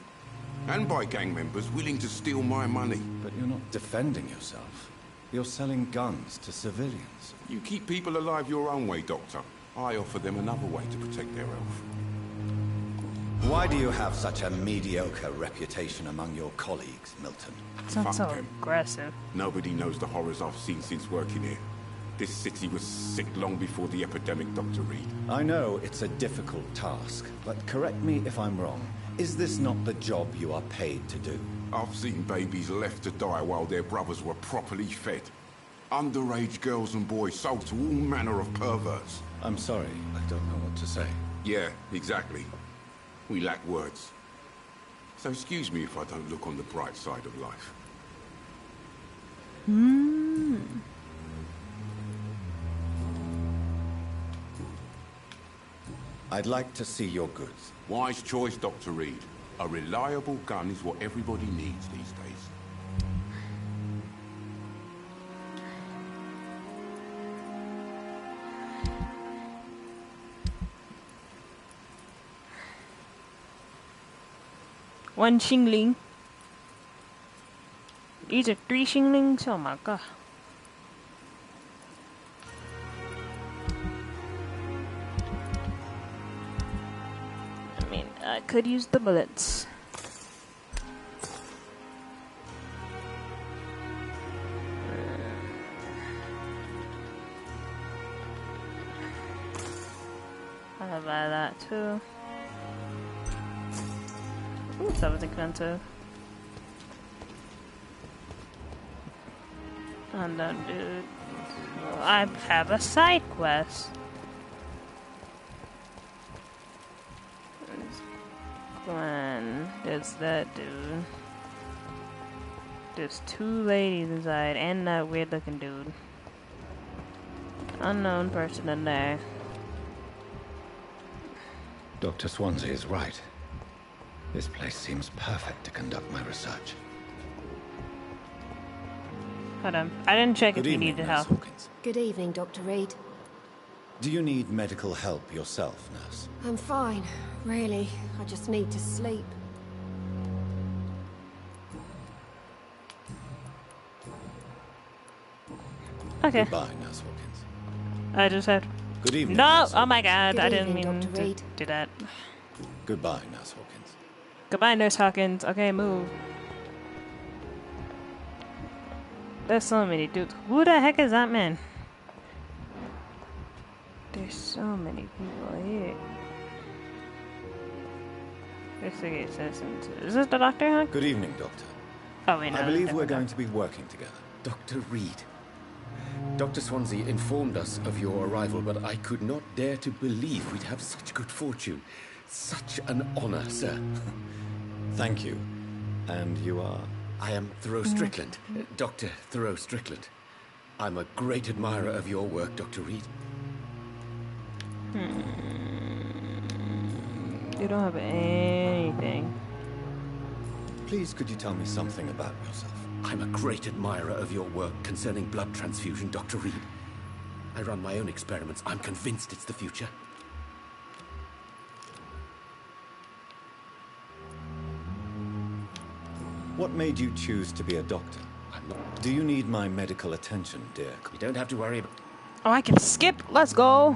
And by gang members willing to steal my money. But you're not defending yourself. You're selling guns to civilians. You keep people alive your own way, Doctor. I offer them another way to protect their health. Why do you have such a mediocre reputation among your colleagues, Milton? Sounds so aggressive. Nobody knows the horrors I've seen since working here. This city was sick long before the epidemic, Dr. Reed. I know it's a difficult task, but correct me if I'm wrong. Is this not the job you are paid to do? I've seen babies left to die while their brothers were properly fed. Underage girls and boys sold to all manner of perverts. I'm sorry, I don't know what to say. Yeah, exactly. We lack words. So excuse me if I don't look on the bright side of life. I'd like to see your goods. Wise choice, Dr. Reed. A reliable gun is what everybody needs these days. One shingling. These are 3 shinglings? Oh my god. I mean, I could use the bullets. I'll buy that too. Ooh, that was expensive. And then, dude, I have a side quest. There's Glenn. There's that dude. There's 2 ladies inside, and that weird looking dude. Unknown person in there. Dr. Swansea is right. This place seems perfect to conduct my research. Hold on. I didn't check Good if you evening, needed Nurse help. Hawkins. Good evening, Dr. Reed. Do you need medical help yourself, nurse? I'm fine, really. I just need to sleep. Okay. Goodbye, Nurse Hawkins. I just had. Good evening. No! Nurse Oh my god, Good I didn't evening, mean Dr. to Reed. do that. Goodbye, Nurse Hawkins. Goodbye, Nurse Hawkins. Okay, move. There's so many dudes. Who the heck is that man? There's so many people here. Investigate citizens. Is this the doctor, huh? Good evening, Doctor. Oh, wait, no. I believe we're different going to be working together. Dr. Reed. Dr. Swansea informed us of your arrival, but I could not dare to believe we'd have such good fortune. Such an honor, sir. Thank you. And you are? I am Thoreau Strickland, Dr. Thoreau Strickland. I'm a great admirer of your work, Dr. Reed. You don't have anything. Please, could you tell me something about yourself? I'm a great admirer of your work concerning blood transfusion, Dr. Reed. I run my own experiments. I'm convinced it's the future. What made you choose to be a doctor? I'm not. Do you need my medical attention, dear? You don't have to worry about... Oh, I can skip. Let's go.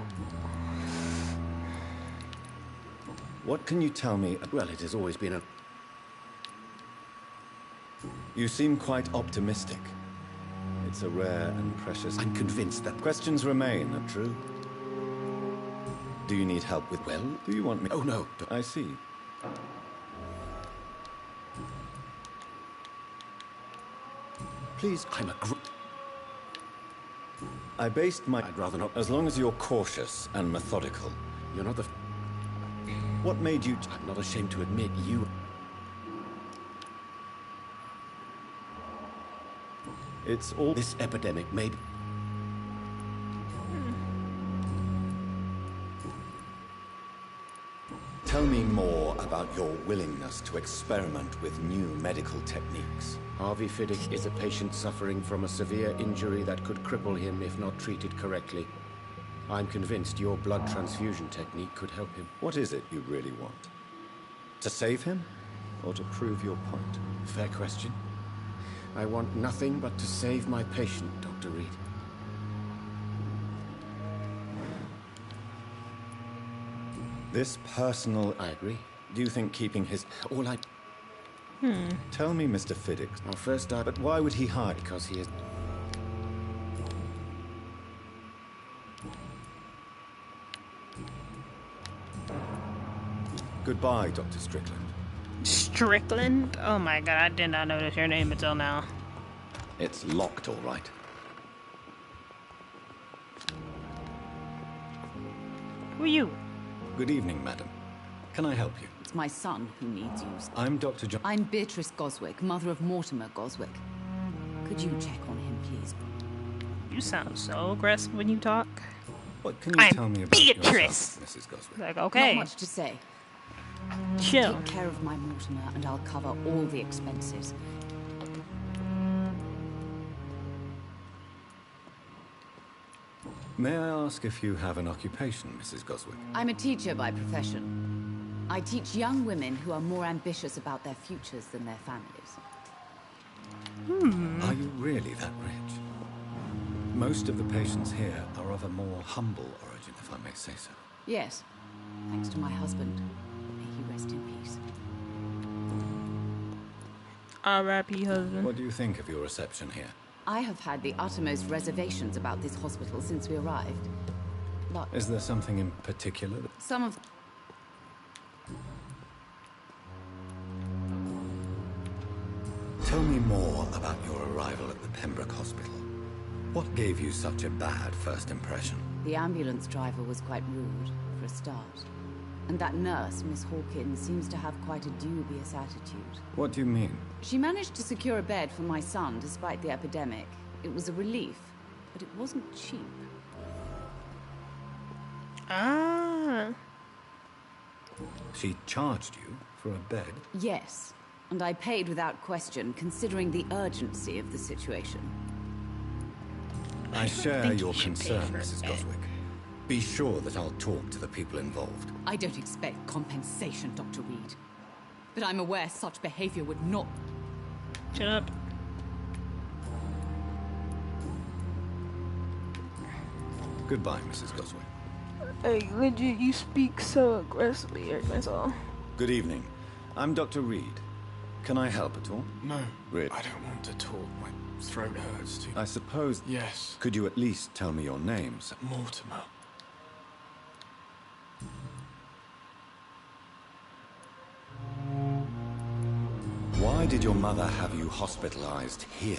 What can you tell me? Well, it has always been a... You seem quite optimistic. It's a rare and precious... I'm convinced that... Questions remain, not true? Do you need help with... Well... Do you want me... Oh, no. I see. Please... I'm a I based my... I'd rather not... As long as you're cautious and methodical. You're not the... What made you... I'm not ashamed to admit you... It's all... This epidemic may... Tell me more about your willingness to experiment with new medical techniques. Harvey Fiddick is a patient suffering from a severe injury that could cripple him if not treated correctly. I'm convinced your blood transfusion technique could help him. What is it you really want? To save him? Or to prove your point? Fair question. I want nothing but to save my patient, Dr. Reed. This personal... I agree. Do you think keeping his... All I... Tell me, Mr. Fiddick. Our first start... But why would he hide? Because he is... Goodbye, Dr. Strickland. Strickland? Oh my god, I did not notice your name until now. It's locked, all right. Who are you? Good evening, madam. Can I help you? It's my son who needs you. I'm Dr. John... I'm Beatrice Goswick, mother of Mortimer Goswick. Could you check on him, please? You sound so aggressive when you talk. What can you tell me about Beatrice. yourself, Mrs. Goswick? Like, okay. Not much to say. Chill. Take care of my Mortimer, and I'll cover all the expenses. May I ask if you have an occupation, Mrs. Goswick? I'm a teacher by profession. I teach young women who are more ambitious about their futures than their families. Are you really that rich? Most of the patients here are of a more humble origin, if I may say so. Yes, thanks to my husband. May he rest in peace. R.I.P. husband. What do you think of your reception here? I have had the uttermost reservations about this hospital since we arrived. But Is there something in particular? some of... Tell me more about your arrival at the Pembroke Hospital. What gave you such a bad first impression? The ambulance driver was quite rude, for a start. And that nurse, Miss Hawkins, seems to have quite a dubious attitude. What do you mean? She managed to secure a bed for my son despite the epidemic. It was a relief, but it wasn't cheap. Ah. She charged you for a bed? Yes, and I paid without question, considering the urgency of the situation. I share your concern, Mrs. Goswick. Be sure that I'll talk to the people involved. I don't expect compensation, Dr. Reed. But I'm aware such behavior would not... Shut up. Goodbye, Mrs. Goswick. Hey, legit, you speak so aggressively, that's all. Good evening. I'm Dr. Reed. Can I help at all? No, Reed. I don't want to talk. My throat hurts too. I suppose... Yes. Could you at least tell me your name, sir? Mortimer. Why did your mother have you hospitalized here?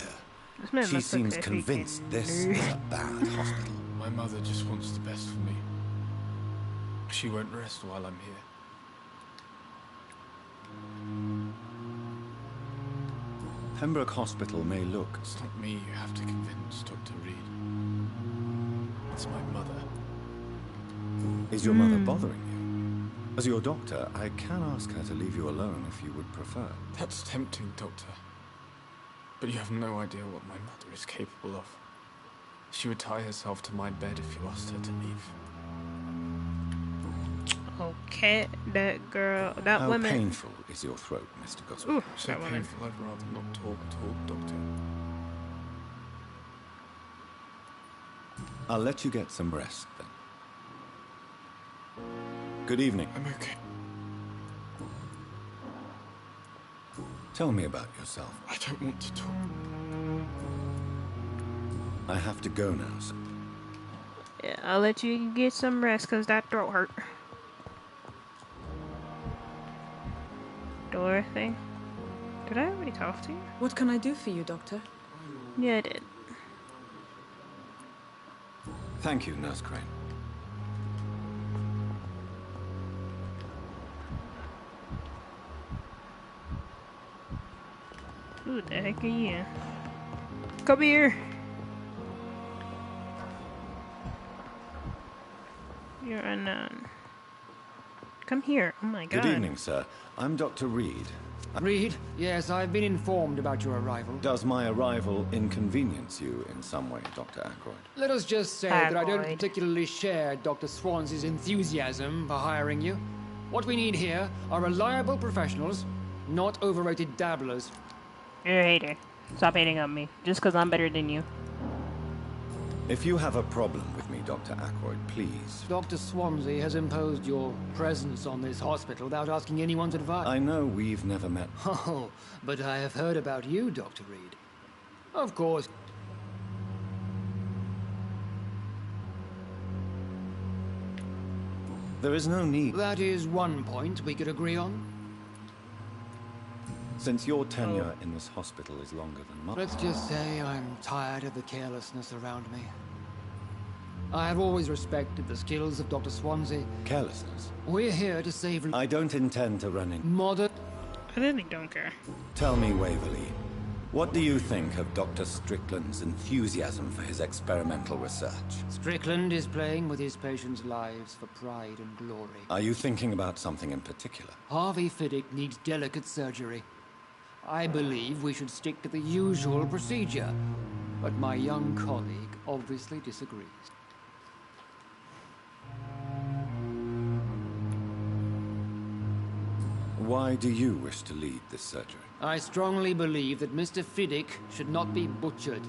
She seems like convinced this is a bad hospital. My mother just wants the best for me. She won't rest while I'm here. Pembroke Hospital may look... It's not me you have to convince, Dr. Reed. It's my mother. Is your mother bothering you? As your doctor, I can ask her to leave you alone if you would prefer. That's tempting, Doctor. But you have no idea what my mother is capable of. She would tie herself to my bed if you asked her to leave. Okay, that girl, that How woman. How painful is your throat, Mr. Goswick? Ooh, so painful I'd rather not talk at all, Doctor. I'll let you get some rest, then. Good evening. I'm okay. Tell me about yourself. I don't want to talk. I have to go now, sir. Yeah, I'll let you get some rest, because that throat hurt. Dorothy? Did I already talk to you? What can I do for you, Doctor? Yeah, I did. Thank you, Nurse Crane. Who the heck are you? Come here! You're unknown. Come here. Oh my god. Good evening, sir. I'm Dr. Reed. Reed? Yes, I've been informed about your arrival. Does my arrival inconvenience you in some way, Dr. Ackroyd? Let us just say that I don't particularly share Dr. Swansea's enthusiasm for hiring you. What we need here are reliable professionals, not overrated dabblers. You're a hater. Stop hating on me, just because I'm better than you. If you have a problem with me, Dr. Ackroyd, please. Dr. Swansea has imposed your presence on this hospital without asking anyone's advice. I know we've never met. Oh, but I have heard about you, Dr. Reed. Of course. There is no need. That is one point we could agree on. Since your tenure in this hospital is longer than mine. Let's just say I'm tired of the carelessness around me. I have always respected the skills of Dr. Swansea. Carelessness? We're here to save... I don't intend to run in... Modern... I really don't care. Tell me, Waverly, What do you think of Dr. Strickland's enthusiasm for his experimental research? Strickland is playing with his patients' lives for pride and glory. Are you thinking about something in particular? Harvey Fiddick needs delicate surgery. I believe we should stick to the usual procedure, but my young colleague obviously disagrees. Why do you wish to lead this surgery? I strongly believe that Mr. Fiddick should not be butchered.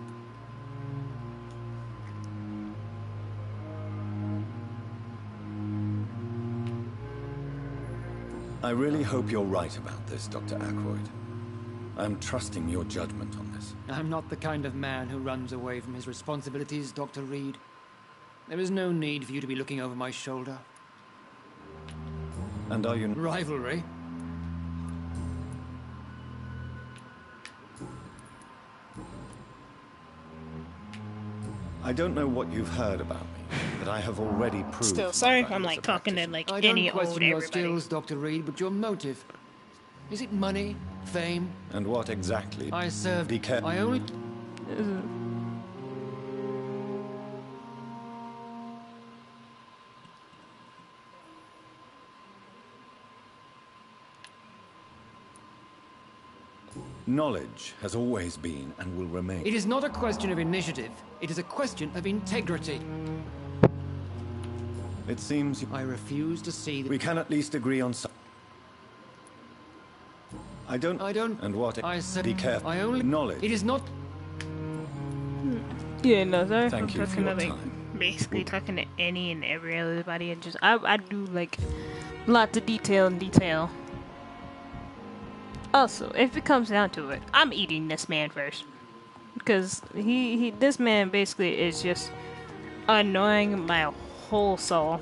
I really hope you're right about this, Dr. Aykroyd. I'm trusting your judgment on this. I'm not the kind of man who runs away from his responsibilities, Dr. Reed. There is no need for you to be looking over my shoulder. And are you... Rivalry? I don't know what you've heard about me, but I have already proved... Still, sorry if I'm like talking to like any old I don't question your everybody. skills, Dr. Reed, but your motive. Is it money? Fame? And what exactly? I served... Be careful. I only... Knowledge has always been and will remain. It is not a question of initiative. It is a question of integrity. It seems I refuse to see that... We can at least agree on some... I don't... And what... I said... Be careful. I only... Knowledge. It is not... Yeah, no, sorry. Thank you for your time. Basically talking to any and everybody, and just I do like lots of detail. Also, if it comes down to it, I'm eating this man first, because this man basically is just annoying my whole soul.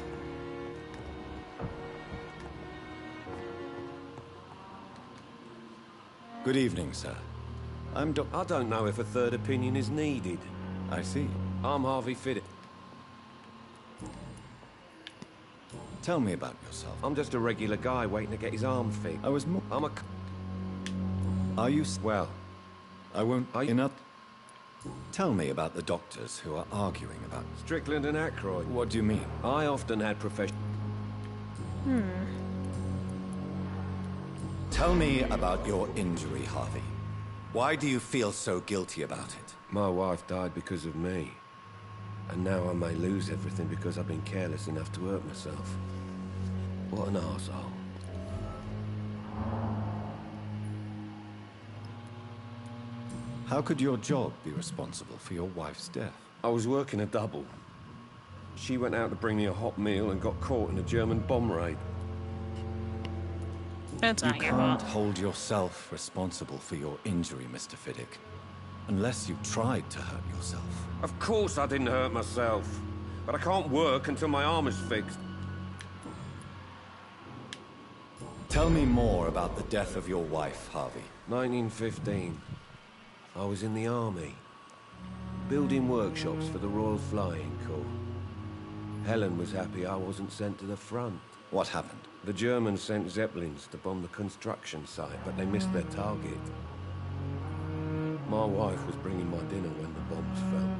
Good evening, sir. I'm I don't know if a third opinion is needed. I see. I'm Harvey Fiddick. Tell me about yourself. I'm just a regular guy waiting to get his arm fixed. I'm a... Are you... Well... I won't... Enough... Tell me about the doctors who are arguing about... Strickland and Aykroyd. What do you mean? I often had professional... Tell me about your injury, Harvey. Why do you feel so guilty about it? My wife died because of me. And now I may lose everything because I've been careless enough to hurt myself. What an arsehole. How could your job be responsible for your wife's death? I was working a double. She went out to bring me a hot meal and got caught in a German bomb raid. That's not you your can't fault. hold yourself responsible for your injury, Mr. Fiddick. Unless you tried to hurt yourself. Of course I didn't hurt myself. But I can't work until my arm is fixed. Tell me more about the death of your wife, Harvey. 1915. I was in the army. Building workshops for the Royal Flying Corps. Helen was happy I wasn't sent to the front. What happened? The Germans sent Zeppelins to bomb the construction site, but they missed their target. My wife was bringing my dinner when the bombs fell.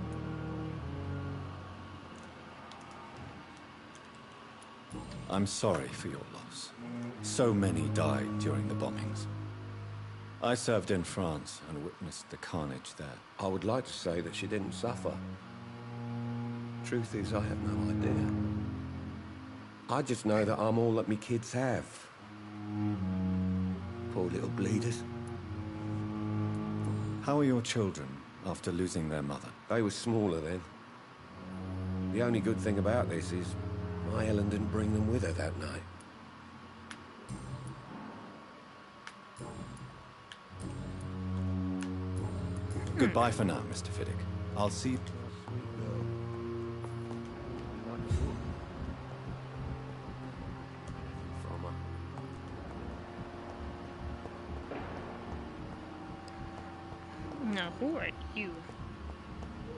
I'm sorry for your loss. So many died during the bombings. I served in France and witnessed the carnage there. I would like to say that she didn't suffer. Truth is, I have no idea. I just know that I'm all that me kids have. Poor little bleeders. How are your children after losing their mother? They were smaller then. The only good thing about this is my Helen didn't bring them with her that night. Goodbye for now, Mr. Fiddick. I'll see you. No, who are you?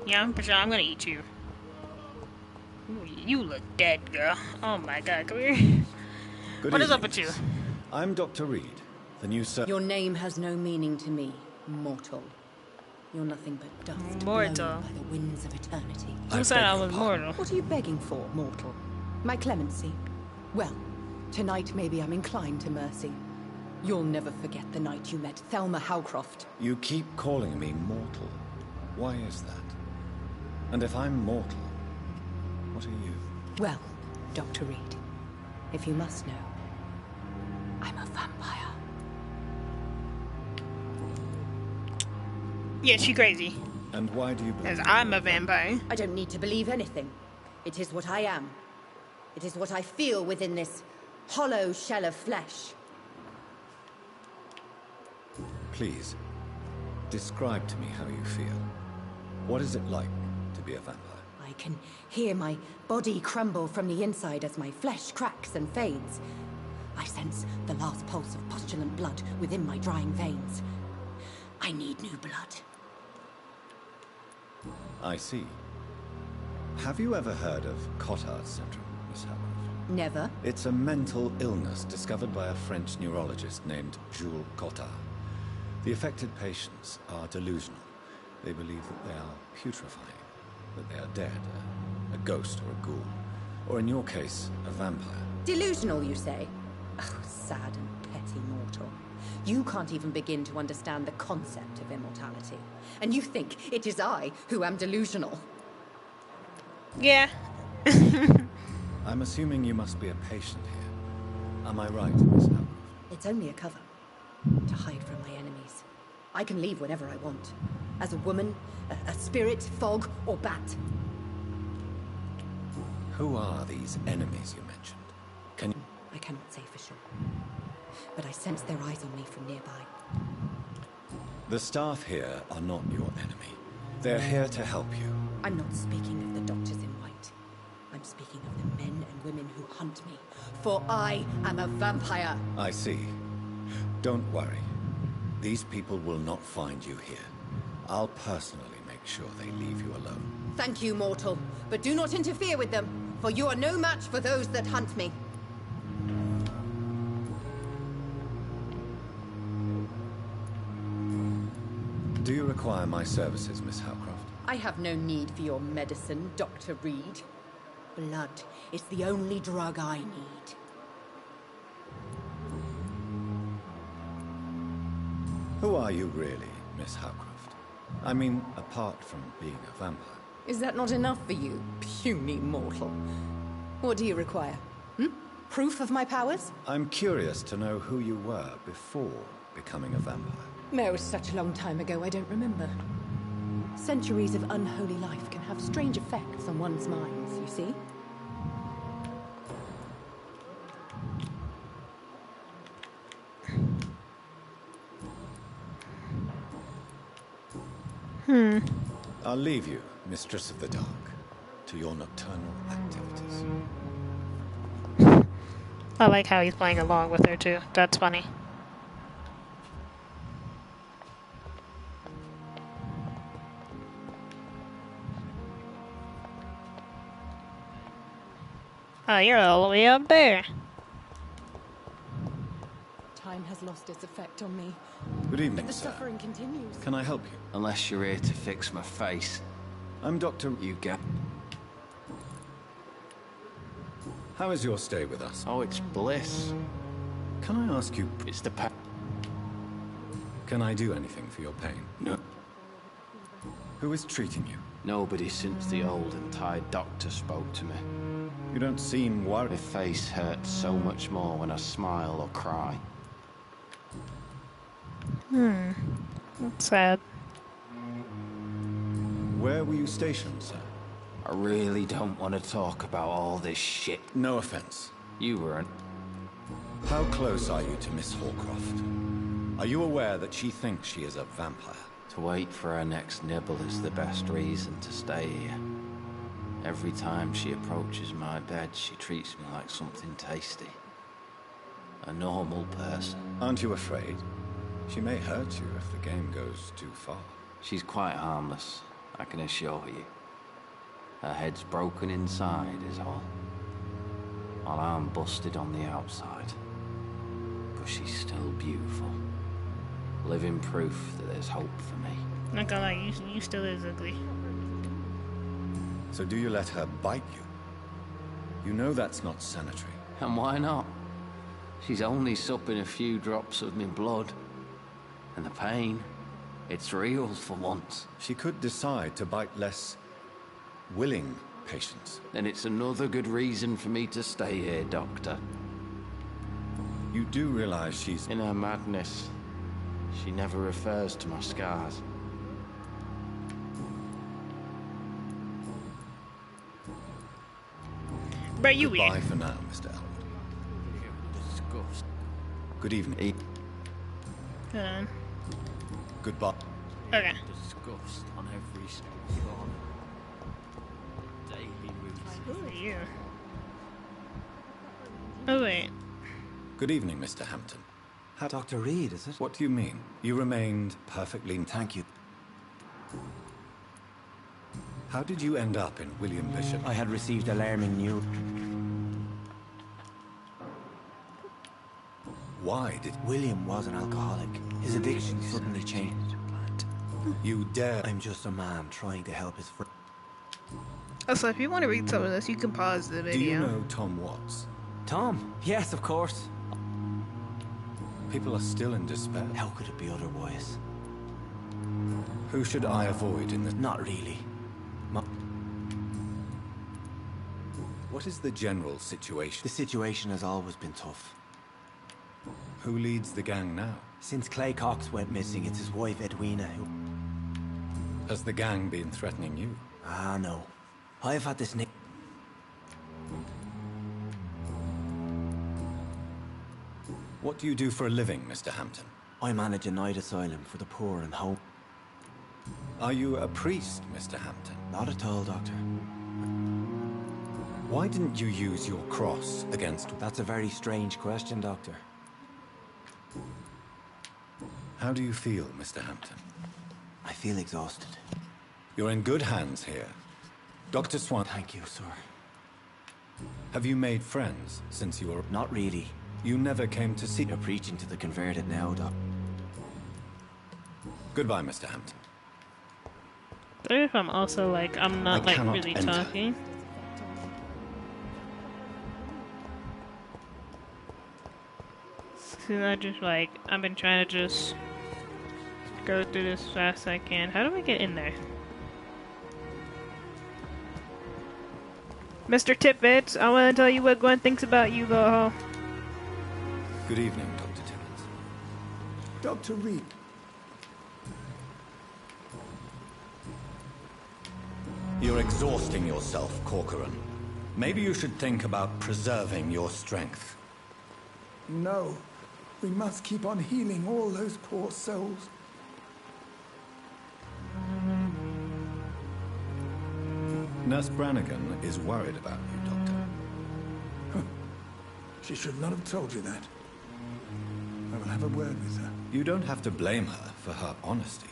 Yeah, I'm pretty sure I'm gonna eat you. Ooh, you look dead, girl. Oh my god, come here. What is up with you? I'm Dr. Reed, the new sir. Your name has no meaning to me, mortal. You're nothing but dust Mortal. blown by the winds of eternity. Who said I was mortal? What are you begging for, mortal? My clemency? Well, tonight maybe I'm inclined to mercy. You'll never forget the night you met Thelma Howcroft. You keep calling me mortal. Why is that? And if I'm mortal, what are you? Well, Dr. Reed, if you must know, I'm a vampire. Yeah, she crazy. And why do you believe? Because I'm a vampire. I don't need to believe anything. It is what I am. It is what I feel within this hollow shell of flesh. Please, describe to me how you feel. What is it like to be a vampire? I can hear my body crumble from the inside as my flesh cracks and fades. I sense the last pulse of postulant blood within my drying veins. I need new blood. I see. Have you ever heard of Cotard syndrome, Miss Howcroft? Never. It's a mental illness discovered by a French neurologist named Jules Cotard. The affected patients are delusional. They believe that they are putrefying, that they are dead, a ghost or a ghoul, or in your case, a vampire. Delusional, you say? Oh, sad and petty mortal. You can't even begin to understand the concept of immortality. And you think it is I who am delusional. Yeah. I'm assuming you must be a patient here. Am I right, Miss Howcroft? It's only a cover. To hide from my enemies. I can leave whenever I want. As a woman, a spirit, fog, or bat. Who are these enemies you mentioned? Can you... I cannot say for sure. But I sense their eyes on me from nearby. The staff here are not your enemy. They're here to help you. I'm not speaking of the doctors in white. I'm speaking of the men and women who hunt me. For I am a vampire. I see. Don't worry. These people will not find you here. I'll personally make sure they leave you alone. Thank you, mortal. But do not interfere with them, for you are no match for those that hunt me. Do you require my services, Miss Howcroft? I have no need for your medicine, Dr. Reed. Blood is the only drug I need. Who are you really, Miss Howcroft? I mean, apart from being a vampire. Is that not enough for you, puny mortal? What do you require? Proof of my powers? I'm curious to know who you were before becoming a vampire. It was such a long time ago, I don't remember. Centuries of unholy life can have strange effects on one's minds, you see? I'll leave you, Mistress of the Dark, to your nocturnal activities. I like how he's playing along with her too. That's funny. Oh, you're all the way up there. Time has lost its effect on me. Good evening, But the sir. suffering continues. Can I help you? Unless you're here to fix my face. I'm Dr. You get. How is your stay with us? Oh, it's bliss. Can I ask you... It's the pain. Can I do anything for your pain? No. Who is treating you? Nobody since the old and tired doctor spoke to me. You don't seem worried. My face hurts so much more when I smile or cry. That's sad. Where were you stationed, sir? I really don't want to talk about all this shit. No offense. You weren't. How close are you to Miss Hawcroft? Are you aware that she thinks she is a vampire? To wait for her next nibble is the best reason to stay here. Every time she approaches my bed, she treats me like something tasty. A normal person. Aren't you afraid? She may hurt you if the game goes too far. She's quite harmless, I can assure you. Her head's broken inside is all. While I'm busted on the outside. But she's still beautiful. Living proof that there's hope for me. Not gonna lie, you still is ugly. So do you let her bite you? You know that's not sanitary. And why not? She's only supping a few drops of me blood. And the pain, it's real for once. She could decide to bite less willing patients. Then it's another good reason for me to stay here, Doctor. You do realize she's... In her madness, she never refers to my scars. But you Goodbye for now, Mr. Elwood. Disgust. Good evening. Goodbye. Okay. Disgust on every corner. Daily routine. Who are you? Oh wait. Good evening, Mr. Hampton. Dr. Reed, is it? What do you mean? You remained perfectly... Thank you. How did you end up in William Bishop? I had received alarming news. Why did... William was an alcoholic. His addiction suddenly changed. You dare... I'm just a man trying to help his friend. Also, if you want to read some of this, you can pause the video. Do you know Tom Watts? Tom? Yes, of course. People are still in despair. How could it be otherwise? Who should I avoid in this? Not really. What is the general situation? The situation has always been tough. Who leads the gang now? Since Clay Cox went missing, it's his wife Edwina who... Has the gang been threatening you? Ah, no. I've had this nick... What do you do for a living, Mr. Hampton? I manage a night asylum for the poor and home. Are you a priest, Mr. Hampton? Not at all, Doctor. Why didn't you use your cross against... That's a very strange question, Doctor. How do you feel, Mr. Hampton? I feel exhausted. You're in good hands here. Dr. Swan... Thank you, sir. Have you made friends since you were... Not really. You never came to see... You're preaching to the converted now, Doc. Goodbye, Mr. Hampton. But if I'm also like, I'm not like really talking. So I just like, I've been trying to just go through this as fast as I can. How do I get in there? Mr. Titbits, I want to tell you what Gwen thinks about you, though. Good evening, Dr. Tibbets. Dr. Reed. You're exhausting yourself, Corcoran. Maybe you should think about preserving your strength. No. We must keep on healing all those poor souls. Nurse Brannigan is worried about you, Doctor. She should not have told you that. I will have a word with her. You don't have to blame her for her honesty.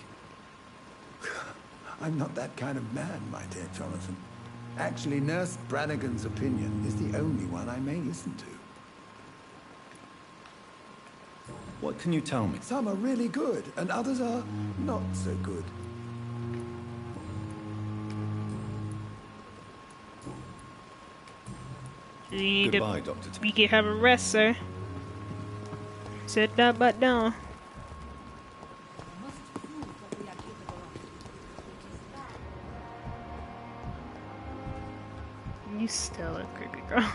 I'm not that kind of man, my dear Jonathan. Actually, Nurse Brannigan's opinion is the only one I may listen to. What can you tell me? Some are really good, and others are not so good. Goodbye, Dr. You can have a rest, sir. Sit that butt down. You still a creepy girl.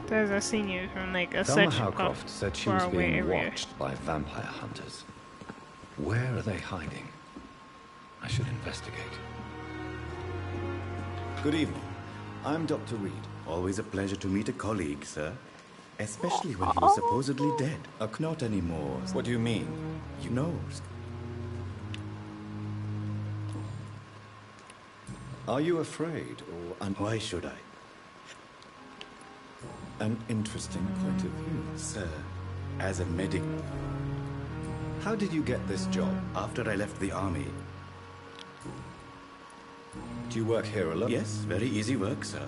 There's a senior from like a Thelma section Howcroft said she was being watched by vampire hunters. Where are they hiding? I should investigate. Good evening. I'm Dr. Reed. Always a pleasure to meet a colleague, sir. Especially when he was supposedly dead. Not anymore. What do you mean? You know. Are you afraid, or... Why should I? An interesting point of view. Sir, as a medic... How did you get this job? After I left the army. Do you work here alone? Yes, very easy work, sir.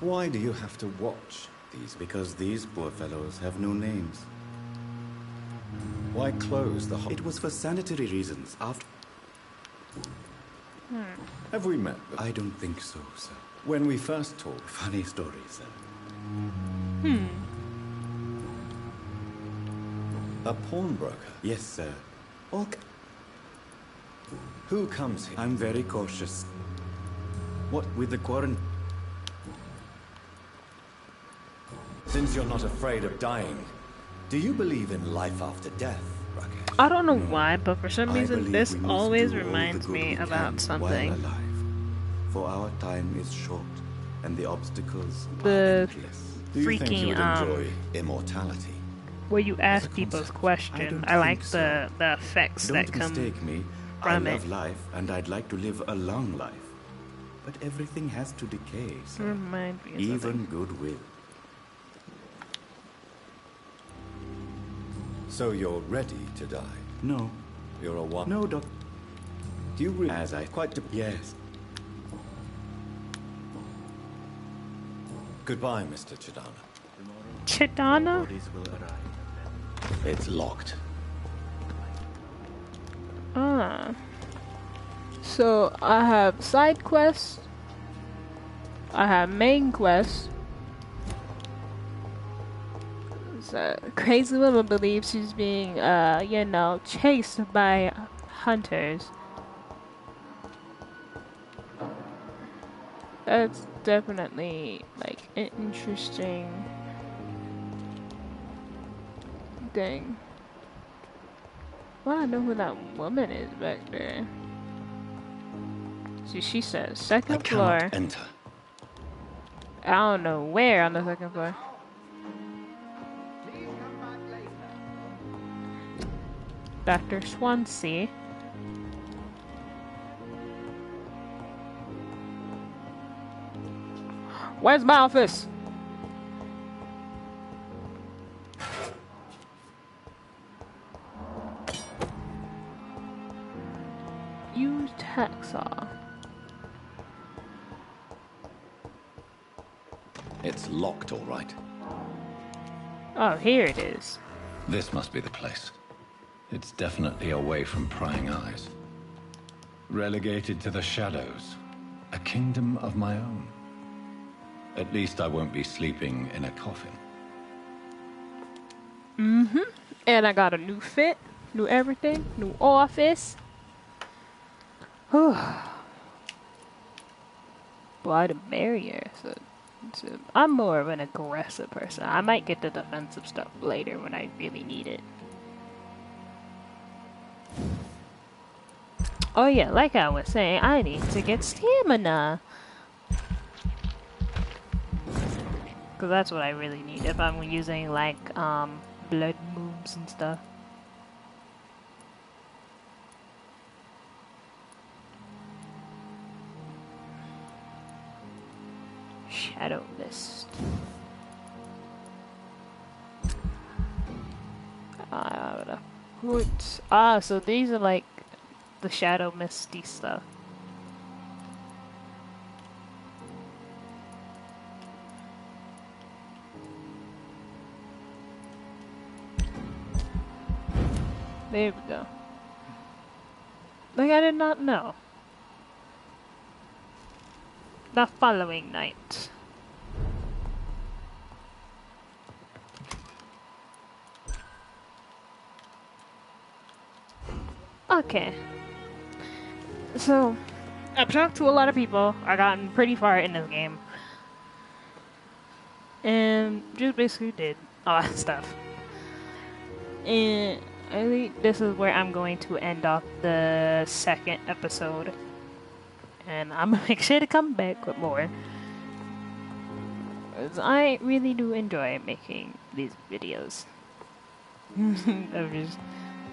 Why do you have to watch these because these poor fellows have no names. Why close the It was for sanitary reasons after... Have we met? I don't think so, sir. When we first talked. Funny story, sir. A pawnbroker? Yes, sir. Who comes here? I'm very cautious. What with the quarantine? Since you're not afraid of dying, do you believe in life after death, Rakesh? I don't know why, but for some reason believe this we must always do all the reminds good me we can about something. while alive. For our time is short, and the obstacles are The endless. Do you think you would freaking enjoy immortality? where you ask people's question. I like the effects that Don't come mistake me. I from it. love life, and I'd like to live a long life. But everything has to decay, sir. Remind me of Even something. goodwill. So you're ready to die? No. You're a what? No, Doc. Do you really? As I quite... Yes. Goodbye, Mr. Chidana. Chidana? Bodies will arrive. It's locked. Ah. So I have side quests. I have main quests. So crazy woman believes she's being, chased by hunters. That's definitely like an interesting thing. Well, I know who that woman is back there. See, she says second floor. Cannot enter. I don't know where on the second floor. Dr. Swansea. Where's my office? Use hacksaw. It's locked, all right. Oh, here it is. This must be the place. It's definitely away from prying eyes. Relegated to the shadows. A kingdom of my own. At least I won't be sleeping in a coffin. Mm-hmm. And I got a new fit, new everything, new office. Blood and barrier. So I'm more of an aggressive person. I might get the defensive stuff later when I really need it. Oh yeah, like I was saying, I need to get stamina. Because that's what I really need if I'm using like blood moves and stuff. Shadow mist. So these are like the shadow misty stuff. There we go. Like I did not know. The following night. Okay. So, I've talked to a lot of people. I've gotten pretty far in this game. And just basically did all that stuff. And I think this is where I'm going to end off the second episode. And I'm gonna make sure to come back with more. 'Cause I really do enjoy making these videos. Of just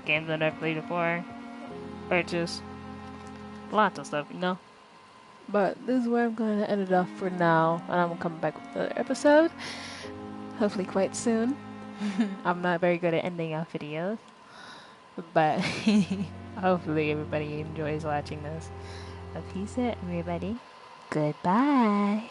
games that I've played before. Or just lots of stuff, you know? But this is where I'm going to end it off for now. And I'm going to come back with another episode. Hopefully quite soon. I'm not very good at ending off videos. But hopefully everybody enjoys watching this. Peace out, everybody. Goodbye.